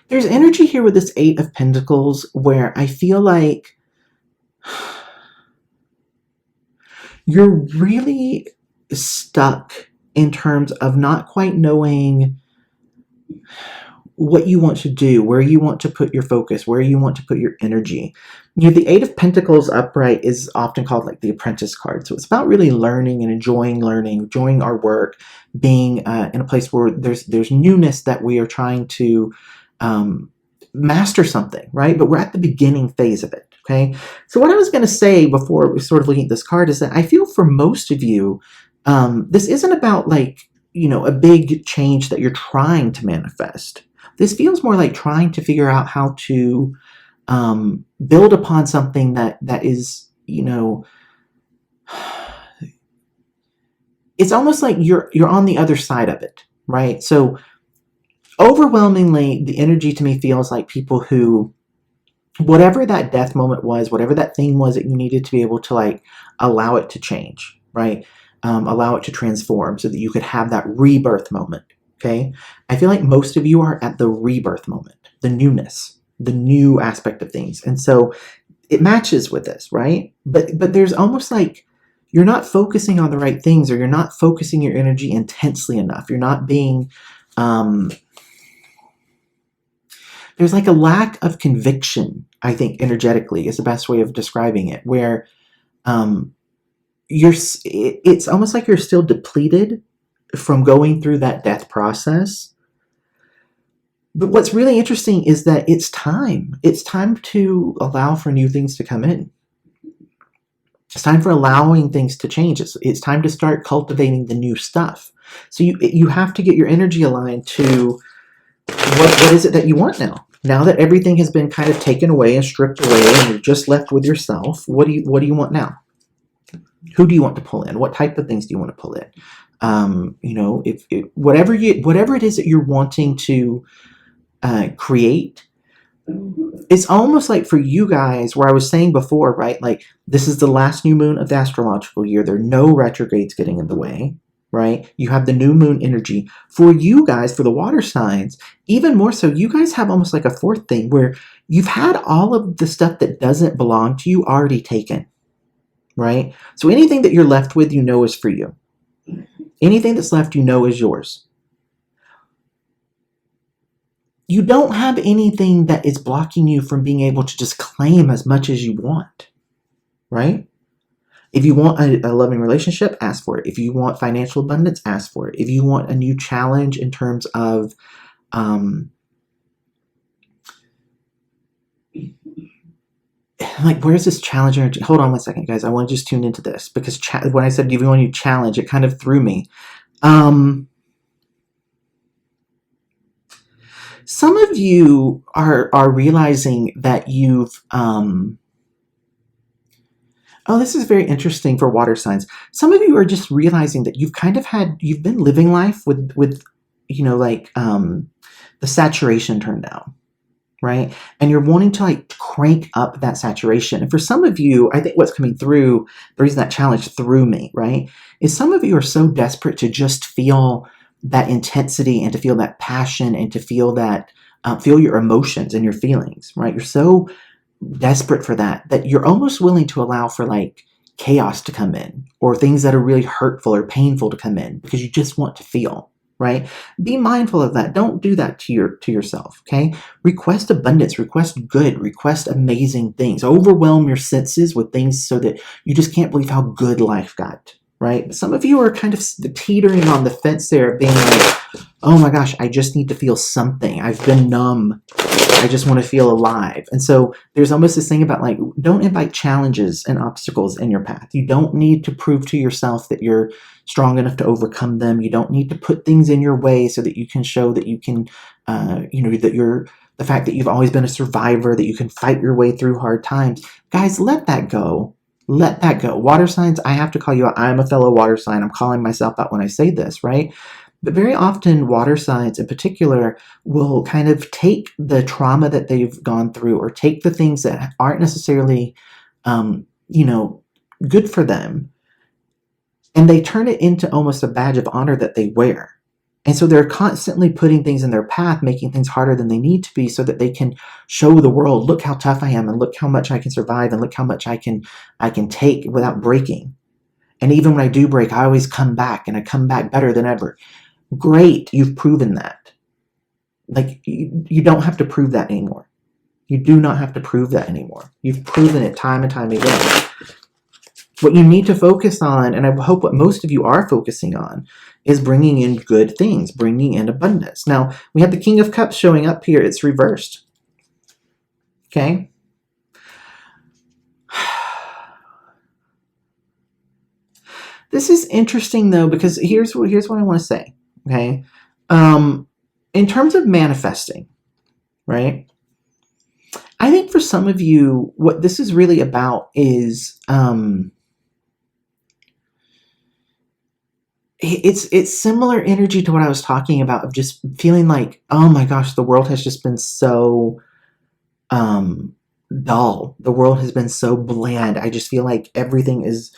There's energy here with this 8 of Pentacles where I feel like you're really stuck in terms of not quite knowing what you want to do, where you want to put your focus, where you want to put your energy. The 8 of Pentacles upright is often called like the apprentice card. So it's about really learning and enjoying our work, being in a place where there's newness that we are trying to master something, right? But we're at the beginning phase of it, okay? So what I was going to say before we sort of looking at this card is that I feel for most of you, this isn't about like, a big change that you're trying to manifest, This feels more like trying to figure out how to build upon something that is, you know, it's almost like you're on the other side of it, right? So overwhelmingly, the energy to me feels like people who, whatever that death moment was, whatever that thing was that you needed to be able to like allow it to change, right? Allow it to transform so that you could have that rebirth moment. Okay. I feel like most of you are at the rebirth moment, the newness, the new aspect of things. And so it matches with this, right? But there's almost like you're not focusing on the right things, or you're not focusing your energy intensely enough. You're not being, there's like a lack of conviction, I think, energetically is the best way of describing it, where it's almost like you're still depleted from going through that death process. But what's really interesting is that it's time. It's time to allow for new things to come in. It's time for allowing things to change. It's time to start cultivating the new stuff. So you have to get your energy aligned to what is it that you want now? Now that everything has been kind of taken away and stripped away and you're just left with yourself, what do you want now? Who do you want to pull in? What type of things do you want to pull in? You know, whatever it is that you're wanting to create, it's almost like for you guys, where I was saying before, right? Like this is the last new moon of the astrological year. There are no retrogrades getting in the way, right? You have the new moon energy. For you guys, for the water signs, even more so, you guys have almost like a fourth thing where you've had all of the stuff that doesn't belong to you already taken, right? So anything that you're left with, you know, is for you. Anything that's left, you know, is yours. You don't have anything that is blocking you from being able to just claim as much as you want, right? If you want a loving relationship, ask for it. If you want financial abundance, ask for it. If you want a new challenge in terms of, like, where's this challenge energy? Hold on one second, guys. I want to just tune into this because when I said, if you want a new challenge, it kind of threw me. Some of you are realizing that you've, oh, this is very interesting for water signs. Some of you are just realizing that you've been living life with, you know, like, the saturation turned down, right? And you're wanting to like crank up that saturation. And for some of you, I think what's coming through, the reason that challenge threw me, right, is some of you are so desperate to just feel that intensity and to feel that passion and to feel that, feel your emotions and your feelings, right? You're so desperate for that you're almost willing to allow for like chaos to come in or things that are really hurtful or painful to come in because you just want to feel, right? Be mindful of that. Don't do that to yourself, okay? Request abundance, request good, request amazing things. Overwhelm your senses with things so that you just can't believe how good life got, right? Some of you are kind of teetering on the fence there, being like, oh my gosh, I just need to feel something. I've been numb. I just want to feel alive. And so there's almost this thing about like, don't invite challenges and obstacles in your path. You don't need to prove to yourself that you're strong enough to overcome them. You don't need to put things in your way so that you can show that you can, you know, that you're, the fact that you've always been a survivor, that you can fight your way through hard times. Guys, let that go. Let that go. Water signs, I have to call you out. I'm a fellow water sign. I'm calling myself out when I say this, right? But very often water signs in particular will kind of take the trauma that they've gone through or take the things that aren't necessarily, you know, good for them, and they turn it into almost a badge of honor that they wear. And so they're constantly putting things in their path, making things harder than they need to be so that they can show the world, look how tough I am and look how much I can survive and look how much I can take without breaking. And even when I do break, I always come back and I come back better than ever. Great, you've proven that. Like, you don't have to prove that anymore. You do not have to prove that anymore. You've proven it time and time again. What you need to focus on, and I hope what most of you are focusing on, is bringing in good things, bringing in abundance. Now, we have the King of Cups showing up here. It's reversed. Okay? This is interesting, though, because here's what I want to say. Okay? in terms of manifesting, right? I think for some of you, what this is really about is it's similar energy to what I was talking about, of just feeling like, oh my gosh, the world has just been so dull. The world has been so bland. I just feel like everything is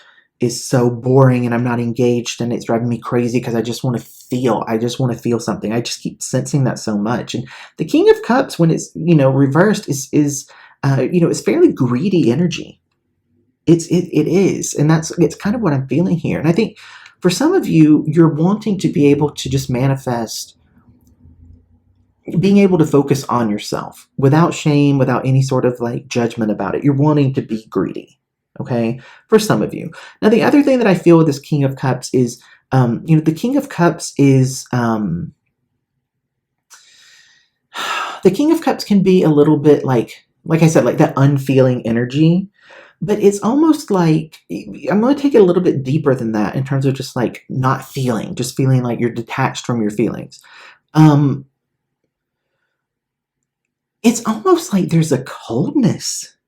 so boring, and I'm not engaged, and it's driving me crazy because I just want to feel. I just want to feel something. I just keep sensing that so much. And the King of Cups, when it's reversed, is it's fairly greedy energy. It is, and it's kind of what I'm feeling here. And I think for some of you, you're wanting to be able to just manifest, being able to focus on yourself without shame, without any sort of like judgment about it. You're wanting to be greedy, okay? For some of you. Now, the other thing that I feel with this King of Cups is, the King of Cups is, the King of Cups can be a little bit like I said, like that unfeeling energy. But it's almost like, I'm going to take it a little bit deeper than that in terms of just like not feeling, just feeling like you're detached from your feelings. It's almost like there's a coldness.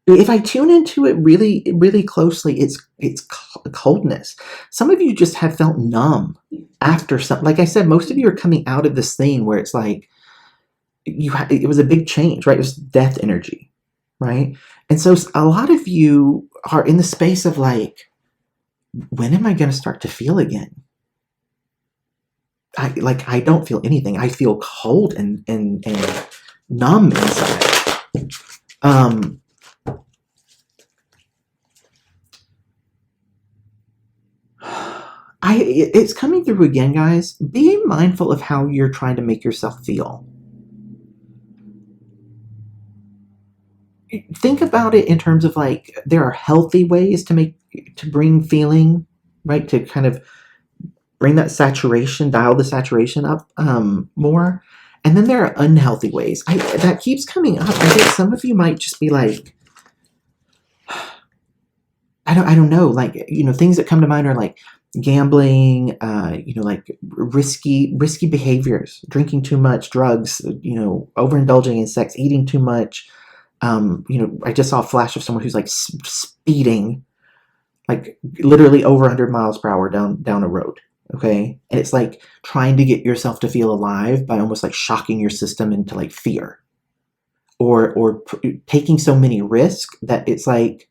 If I tune into it really, really closely, it's coldness. Some of you just have felt numb after some, like I said, most of you are coming out of this thing where it's like, it was a big change, right? It was death energy, right? And so a lot of you are in the space of like, when am I going to start to feel again? I don't feel anything. I feel cold and numb inside. It's coming through again, guys. Be mindful of how you're trying to make yourself feel. Think about it in terms of like, there are healthy ways to bring feeling, right? To kind of bring that saturation, dial the saturation up more. And then there are unhealthy ways. That keeps coming up. I think some of you might just be like, I don't know, like, things that come to mind are like gambling, like risky behaviors, drinking too much, drugs, overindulging in sex, eating too much. I just saw a flash of someone who's like speeding, like literally over 100 miles per hour down a road. Okay. And it's like trying to get yourself to feel alive by almost like shocking your system into like fear, or taking so many risks that it's like,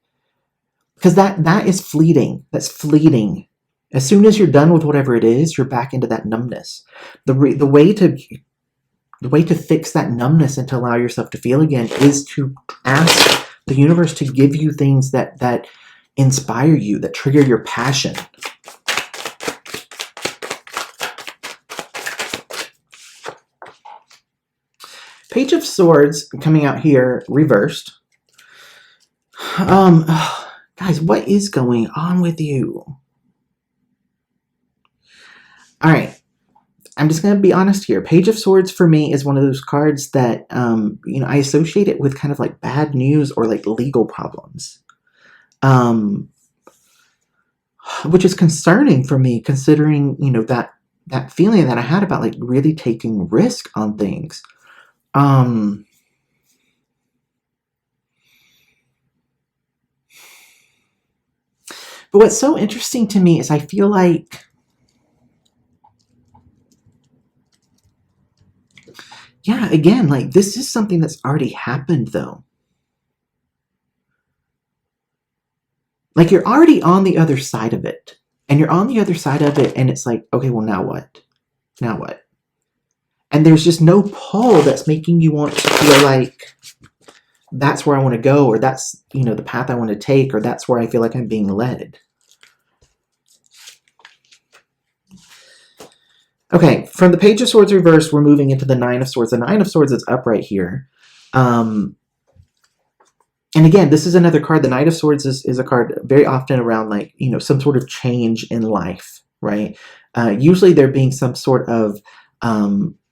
because that is fleeting. That's fleeting. As soon as you're done with whatever it is, you're back into that numbness. The way to fix that numbness and to allow yourself to feel again is to ask the universe to give you things that inspire you, that trigger your passion. Page of Swords coming out here reversed. Guys, what is going on with you? All right. I'm just going to be honest here. Page of Swords for me is one of those cards that, I associate it with kind of like bad news or like legal problems. Which is concerning for me, considering, that feeling that I had about like really taking risk on things. But what's so interesting to me is I feel like, yeah, again, like this is something that's already happened though. Like you're already on the other side of it. And you're on the other side of it and it's like, okay, well now what? Now what? And there's just no pull that's making you want to feel like that's where I want to go, or that's, the path I want to take, or that's where I feel like I'm being led. Okay, from the Page of Swords reversed, we're moving into the Nine of Swords. The Nine of Swords is up right here. And again, this is another card. The Knight of Swords is a card very often around like, some sort of change in life, right? Usually there being some sort of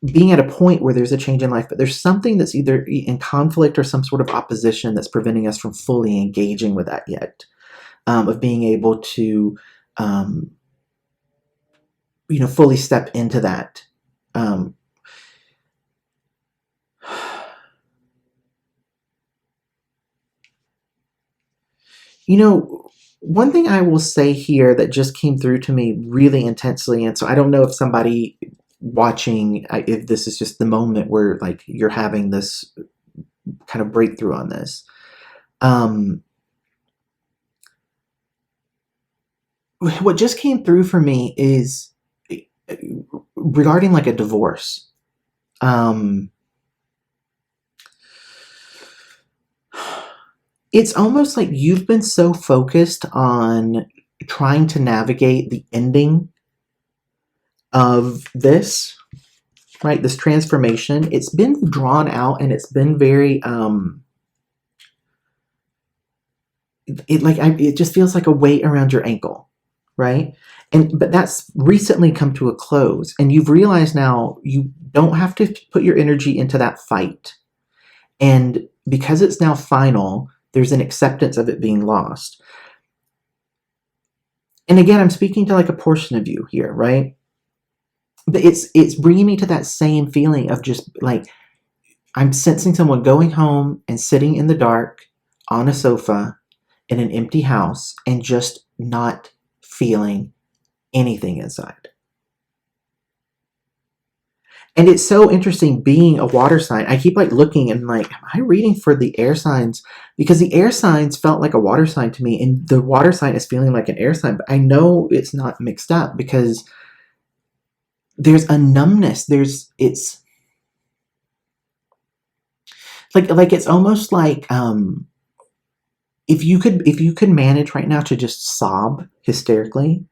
being at a point where there's a change in life, but there's something that's either in conflict or some sort of opposition that's preventing us from fully engaging with that yet, of being able to, fully step into that. You know, one thing I will say here that just came through to me really intensely, and so I don't know if somebody watching, if this is just the moment where like you're having this kind of breakthrough on this. What just came through for me is regarding like a divorce. It's almost like you've been so focused on trying to navigate the ending of this, right? This transformation. It's been drawn out and it's been very, it just feels like a weight around your ankle, right? But that's recently come to a close, and you've realized now you don't have to put your energy into that fight. And because it's now final, there's an acceptance of it being lost. And again, I'm speaking to like a portion of you here, right? But it's bringing me to that same feeling of just like, I'm sensing someone going home and sitting in the dark on a sofa in an empty house and just not feeling anything inside. And it's so interesting being a water sign. I keep like looking and like, am I reading for the air signs? Because the air signs felt like a water sign to me, and the water sign is feeling like an air sign, but I know it's not mixed up because there's a numbness. It's like it's almost like if you could manage right now to just sob hysterically,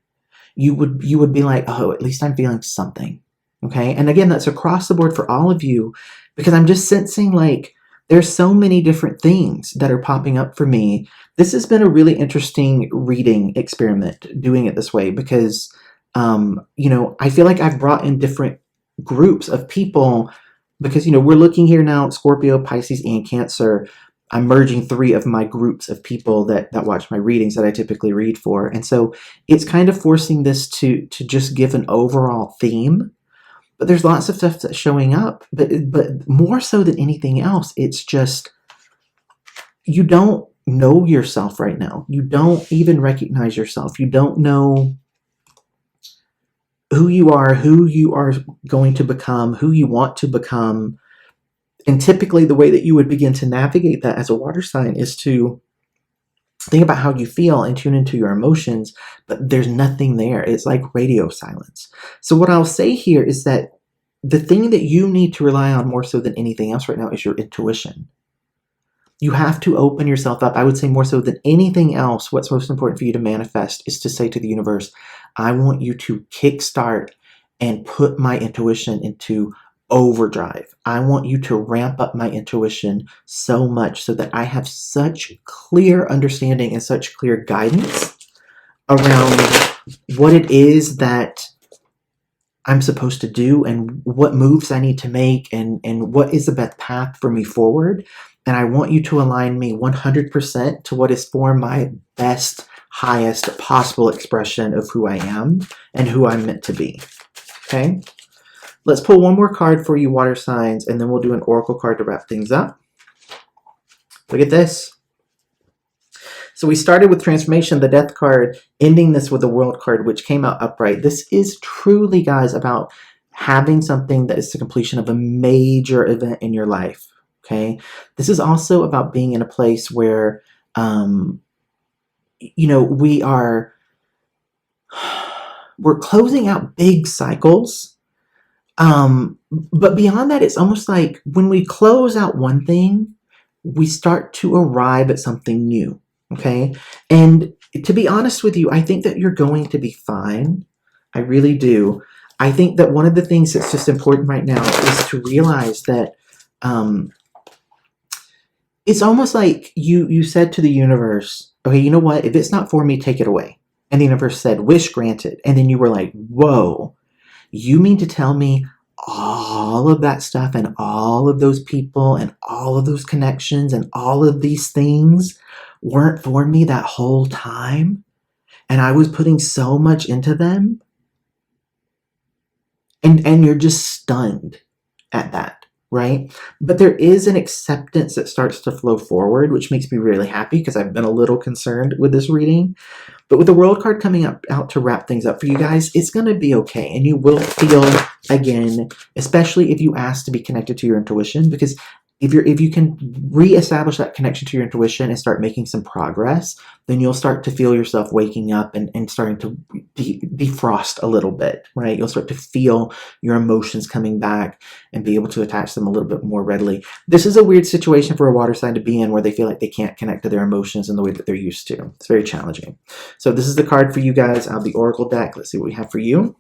you would be like, oh, at least I'm feeling something. Okay. And again, that's across the board for all of you, because I'm just sensing like there's so many different things that are popping up for me. This has been a really interesting reading experiment doing it this way because, I feel like I've brought in different groups of people because, we're looking here now at Scorpio, Pisces, and Cancer. I'm merging 3 of my groups of people that watch my readings that I typically read for. And so it's kind of forcing this to just give an overall theme. But there's lots of stuff that's showing up. But more so than anything else, it's just you don't know yourself right now. You don't even recognize yourself. You don't know who you are going to become, who you want to become. And typically the way that you would begin to navigate that as a water sign is to think about how you feel and tune into your emotions, but there's nothing there. It's like radio silence. So what I'll say here is that the thing that you need to rely on more so than anything else right now is your intuition. You have to open yourself up. I would say more so than anything else, what's most important for you to manifest is to say to the universe, I want you to kickstart and put my intuition into overdrive. I want you to ramp up my intuition so much so that I have such clear understanding and such clear guidance around what it is that I'm supposed to do and what moves I need to make and what is the best path for me forward. And I want you to align me 100% to what is for my best, highest possible expression of who I am and who I'm meant to be. Okay? Let's pull one more card for you, water signs, and then we'll do an oracle card to wrap things up. Look at this. So we started with transformation, the death card, ending this with the world card, which came out upright. This is truly, guys, about having something that is the completion of a major event in your life. Okay. This is also about being in a place where, we're closing out big cycles. But beyond that, it's almost like when we close out one thing, we start to arrive at something new. Okay. And to be honest with you, I think that you're going to be fine. I really do. I think that one of the things that's just important right now is to realize that, it's almost like you said to the universe, okay, you know what? If it's not for me, take it away. And the universe said, wish granted. And then you were like, whoa, you mean to tell me all of that stuff and all of those people and all of those connections and all of these things weren't for me that whole time? And I was putting so much into them? And you're just stunned at that. right? But there is an acceptance that starts to flow forward, which makes me really happy because I've been a little concerned with this reading. But with the World card coming out to wrap things up for you guys, it's going to be okay. And you will feel, again, especially if you ask to be connected to your intuition, because if you can reestablish that connection to your intuition and start making some progress, then you'll start to feel yourself waking up and starting to defrost a little bit, right? You'll start to feel your emotions coming back and be able to attach them a little bit more readily. This is a weird situation for a water sign to be in, where they feel like they can't connect to their emotions in the way that they're used to. It's very challenging. So this is the card for you guys out of the Oracle deck. Let's see what we have for you.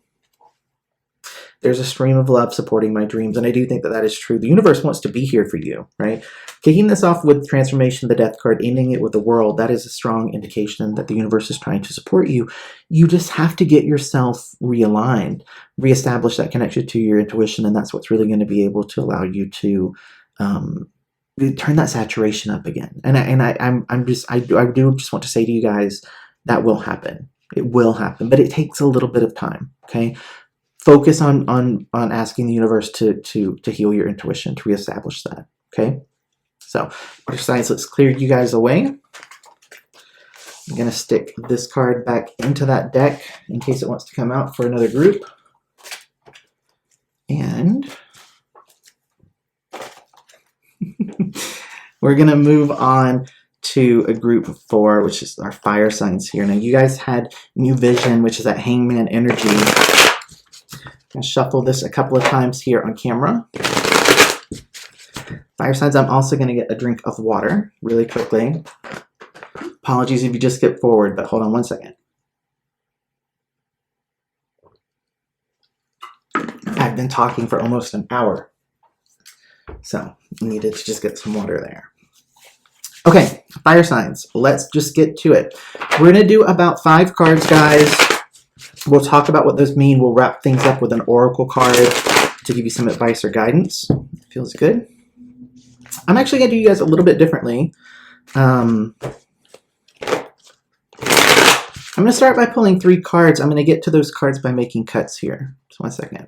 There's a stream of love supporting my dreams, and I do think that that is true. The universe wants to be here for you, right? Kicking this off with transformation, the death card, ending it with the world, that is a strong indication that the universe is trying to support you. You just have to get yourself realigned, reestablish that connection to your intuition, and that's what's really going to be able to allow you to turn that saturation up again. And I do just want to say to you guys, that will happen. It will happen, but it takes a little bit of time, okay? Focus on asking the universe to heal your intuition, to reestablish that, okay? So, water signs, let's clear you guys away. I'm going to stick this card back into that deck in case it wants to come out for another group. And we're going to move on to a group of 4, which is our fire signs here. Now, you guys had New Vision, which is that hangman energy. I'm going to shuffle this a couple of times here on camera. Fire signs, I'm also going to get a drink of water really quickly. Apologies if you just skip forward, but hold on one second. I've been talking for almost an hour, so needed to just get some water there. Okay, fire signs, let's just get to it. We're going to do about 5 cards, guys. We'll talk about what those mean. We'll wrap things up with an oracle card to give you some advice or guidance. Feels good. I'm actually going to do you guys a little bit differently. I'm going to start by pulling 3 cards. I'm going to get to those cards by making cuts here. Just one second.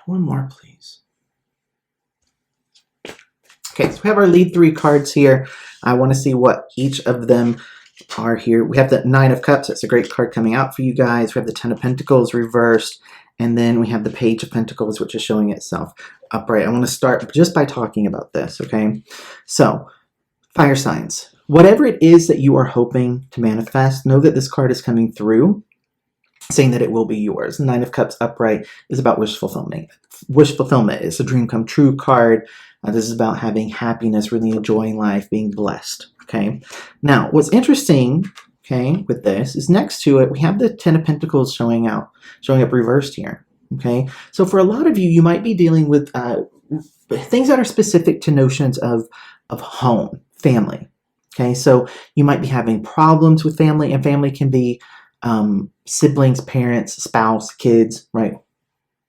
One more, please. Okay, so we have our lead 3 cards here. I want to see what each of them are here. We have the 9 of Cups. That's a great card coming out for you guys. We have the 10 of Pentacles reversed. And then we have the Page of Pentacles, which is showing itself upright. I want to start just by talking about this, okay? So, fire signs. Whatever it is that you are hoping to manifest, know that this card is coming through, saying that it will be yours. 9 of Cups upright is about wish fulfillment. Wish fulfillment is a dream come true card. This is about having happiness, really enjoying life, being blessed, okay? Now, what's interesting, okay, with this is next to it, we have the 10 of Pentacles showing up reversed here, okay? So for a lot of you, you might be dealing with things that are specific to notions of home, family, okay? So you might be having problems with family, and family can be siblings, parents, spouse, kids, right?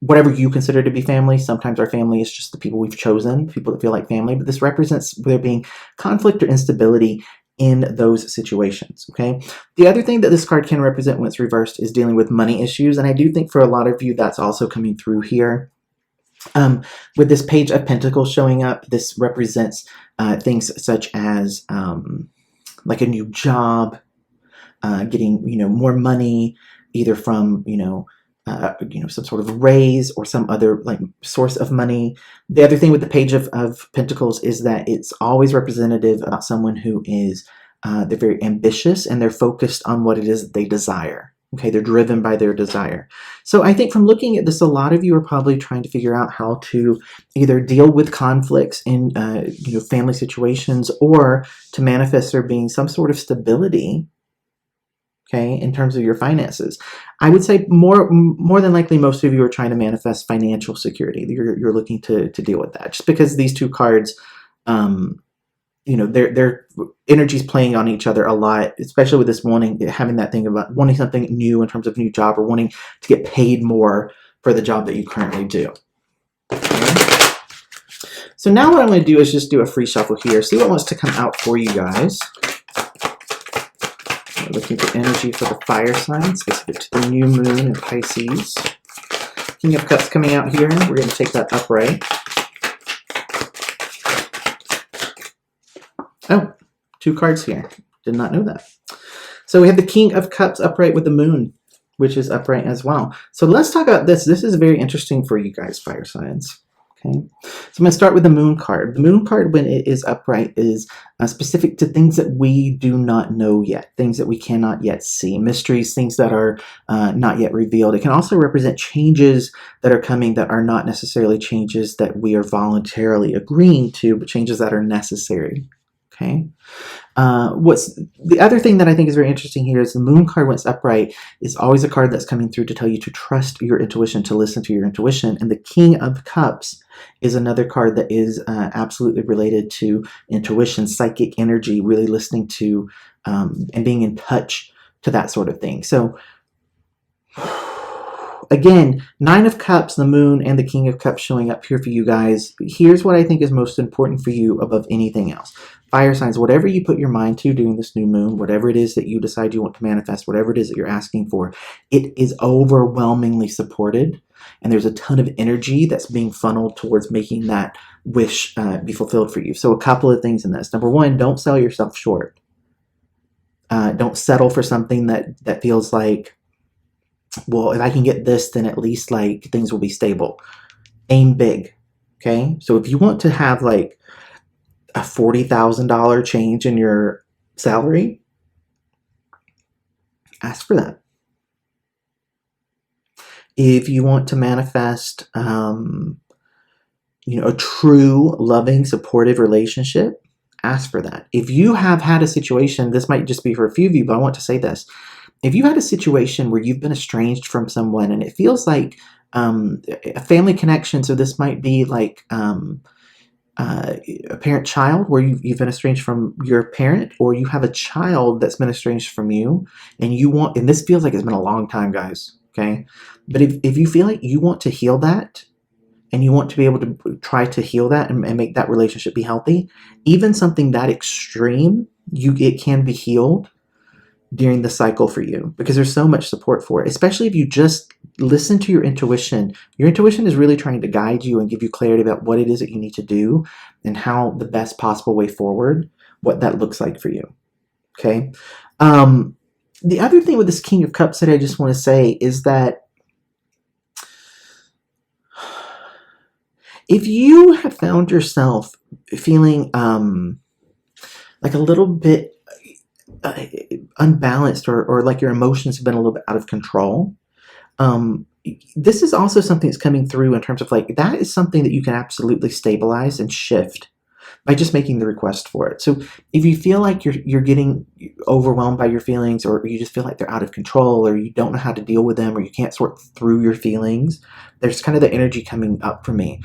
Whatever you consider to be family. Sometimes our family is just the people we've chosen, people that feel like family, but this represents there being conflict or instability in those situations, okay? The other thing that this card can represent when it's reversed is dealing with money issues, and I do think for a lot of you that's also coming through here. With this Page of Pentacles showing up, this represents things such as like a new job, getting, more money, either from, some sort of raise or some other like source of money. The other thing with the Page of Pentacles is that it's always representative about someone who is, they're very ambitious and they're focused on what it is that they desire. Okay, they're driven by their desire. So I think from looking at this, a lot of you are probably trying to figure out how to either deal with conflicts in, family situations, or to manifest there being some sort of stability, okay, in terms of your finances. I would say more than likely, most of you are trying to manifest financial security. You're looking to deal with that, just because these 2 cards, their energy's playing on each other a lot, especially with this having that thing about wanting something new in terms of new job, or wanting to get paid more for the job that you currently do. Okay. So now what I'm going to do is just do a free shuffle here, see what wants to come out for you guys. Looking for energy for the fire sign, specific to the new moon in Pisces. King of Cups coming out here. We're going to take that upright. Oh, 2 cards here. Did not know that. So we have the King of Cups upright with the moon, which is upright as well. So let's talk about this. This is very interesting for you guys, fire signs. Okay, so I'm going to start with the moon card. The moon card, when it is upright, is specific to things that we do not know yet, things that we cannot yet see, mysteries, things that are not yet revealed. It can also represent changes that are coming that are not necessarily changes that we are voluntarily agreeing to, but changes that are necessary. Okay. What's the other thing that I think is very interesting here is the moon card, when it's upright, is always a card that's coming through to tell you to trust your intuition, to listen to your intuition. And the King of Cups is another card that is absolutely related to intuition, psychic energy, really listening to and being in touch to that sort of thing. So again, 9 of Cups, the moon, and the King of Cups showing up here for you guys. Here's what I think is most important for you above anything else. Fire signs, whatever you put your mind to during this new moon, whatever it is that you decide you want to manifest, whatever it is that you're asking for, it is overwhelmingly supported. And there's a ton of energy that's being funneled towards making that wish be fulfilled for you. So a couple of things in this. Number one, don't sell yourself short. Don't settle for something that feels like, well, if I can get this, then at least like things will be stable. Aim big. Okay. So if you want to have like a $40,000 change in your salary, ask for that. If you want to manifest, a true, loving, supportive relationship, ask for that. If you have had a situation, this might just be for a few of you, but I want to say this. If you had a situation where you've been estranged from someone and it feels like a family connection, so this might be like a parent-child where you've been estranged from your parent, or you have a child that's been estranged from you, and and this feels like it's been a long time, guys, okay? But if you feel like you want to heal that, and you want to be able to try to heal that and make that relationship be healthy, even something that extreme, it can be healed during the cycle for you, because there's so much support for it, especially if you just listen to your intuition. Your intuition is really trying to guide you and give you clarity about what it is that you need to do and how the best possible way forward, what that looks like for you. Okay. The other thing with this King of Cups that I just want to say is that if you have found yourself feeling like a little bit unbalanced, or like your emotions have been a little bit out of control, this is also something that's coming through in terms of like, that is something that you can absolutely stabilize and shift by just making the request for it. So if you feel like you're getting overwhelmed by your feelings, or you just feel like they're out of control, or you don't know how to deal with them, or you can't sort through your feelings, there's kind of the energy coming up for me.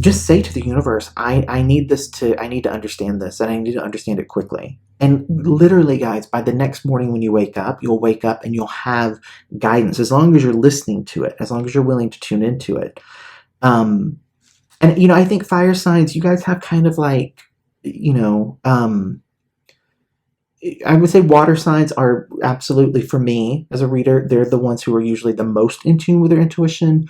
Just say to the universe, I need to understand this, and I need to understand it quickly. And literally, guys, by the next morning when you wake up, you'll wake up and you'll have guidance, as long as you're listening to it, as long as you're willing to tune into it. And, I think fire signs, you guys have kind of like, I would say water signs are absolutely, for me as a reader, they're the ones who are usually the most in tune with their intuition.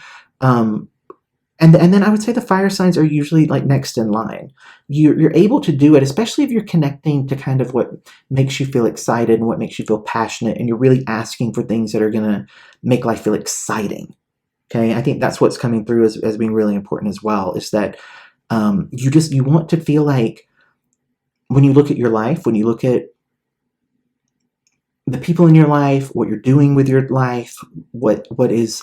And then I would say the fire signs are usually like next in line. You're able to do it, especially if you're connecting to kind of what makes you feel excited and what makes you feel passionate, and you're really asking for things that are going to make life feel exciting. Okay, I think that's what's coming through as being really important as well, is that you want to feel like when you look at your life, when you look at the people in your life, what you're doing with your life, what is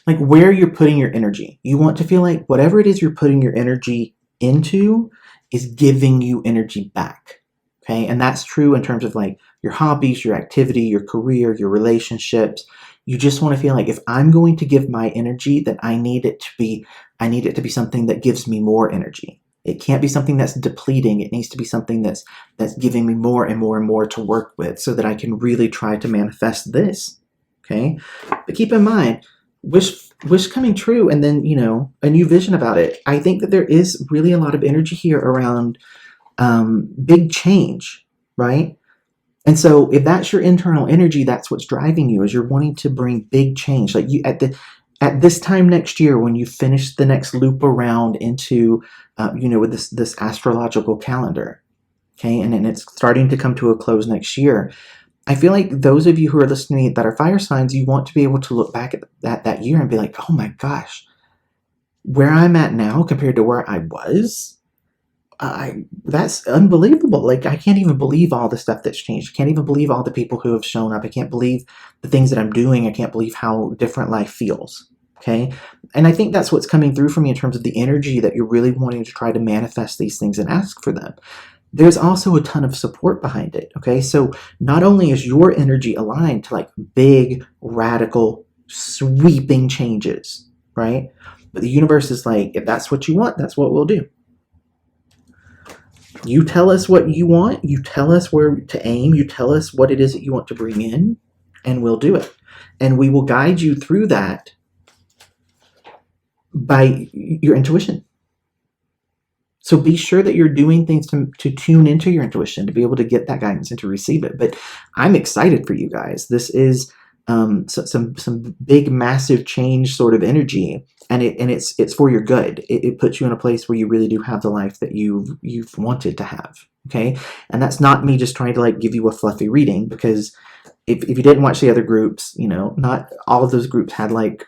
like where you're putting your energy. You want to feel like whatever it is you're putting your energy into is giving you energy back. Okay. And that's true in terms of like your hobbies, your activity, your career, your relationships. You just want to feel like if I'm going to give my energy, then I need it to be something that gives me more energy. It can't be something that's depleting. It needs to be something that's giving me more and more and more to work with, so that I can really try to manifest this. Okay. But keep in mind, wish coming true, and then, a new vision about it. I think that there is really a lot of energy here around big change. right? And so if that's your internal energy, that's what's driving you, is you're wanting to bring big change. Like you at this time next year, when you finish the next loop around into, with this astrological calendar, okay, and then it's starting to come to a close next year. I feel like those of you who are listening that are fire signs, you want to be able to look back at that year and be like, oh my gosh, where I'm at now compared to where I was, that's unbelievable. Like, I can't even believe all the stuff that's changed. I can't even believe all the people who have shown up. I can't believe the things that I'm doing. I can't believe how different life feels. Okay. And I think that's what's coming through for me in terms of the energy that you're really wanting to try to manifest these things and ask for them. There's also a ton of support behind it. Okay. So not only is your energy aligned to like big, radical, sweeping changes, right? But the universe is like, if that's what you want, that's what we'll do. You tell us what you want. You tell us where to aim. You tell us what it is that you want to bring in, and we'll do it. And we will guide you through that by your intuition. So be sure that you're doing things to tune into your intuition, to be able to get that guidance and to receive it. But I'm excited for you guys. This is some big, massive change sort of energy, and it's for your good. It puts you in a place where you really do have the life that you've wanted to have. Okay, and that's not me just trying to like give you a fluffy reading, because if you didn't watch the other groups, not all of those groups had like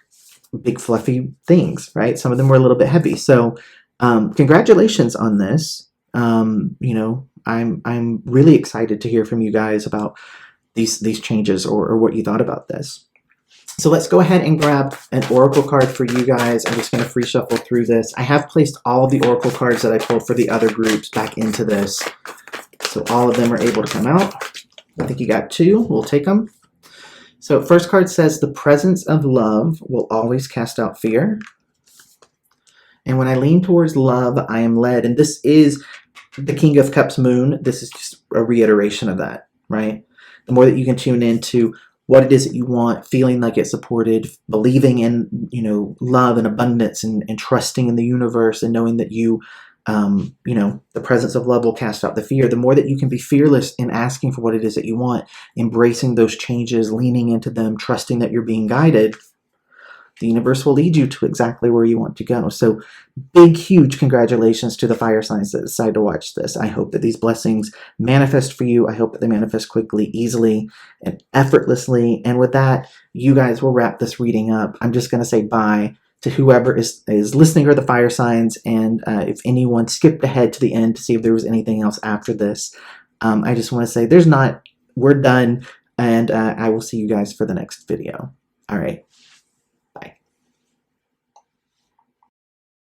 big fluffy things, right? Some of them were a little bit heavy. So congratulations on this. I'm really excited to hear from you guys about these changes or what you thought about this. So let's go ahead and grab an oracle card for you guys. I'm just going to free shuffle through this. I have placed all of the oracle cards that I pulled for the other groups back into this, so all of them are able to come out. I think you got two. We'll take them. So first card says, the presence of love will always cast out fear. And when I lean towards love, I am led. And this is the King of Cups moon. This is just a reiteration of that, right? The more that you can tune into what it is that you want, feeling like it's supported, believing in, love and abundance, and trusting in the universe, and knowing that the presence of love will cast out the fear. The more that you can be fearless in asking for what it is that you want, embracing those changes, leaning into them, trusting that you're being guided, the universe will lead you to exactly where you want to go. So big, huge congratulations to the fire signs that decide to watch this. I hope that these blessings manifest for you. I hope that they manifest quickly, easily, and effortlessly. And with that, you guys will wrap this reading up. I'm just going to say bye to whoever is listening to the fire signs. And if anyone skipped ahead to the end to see if there was anything else after this, I just want to say there's not. We're done. And I will see you guys for the next video. All right.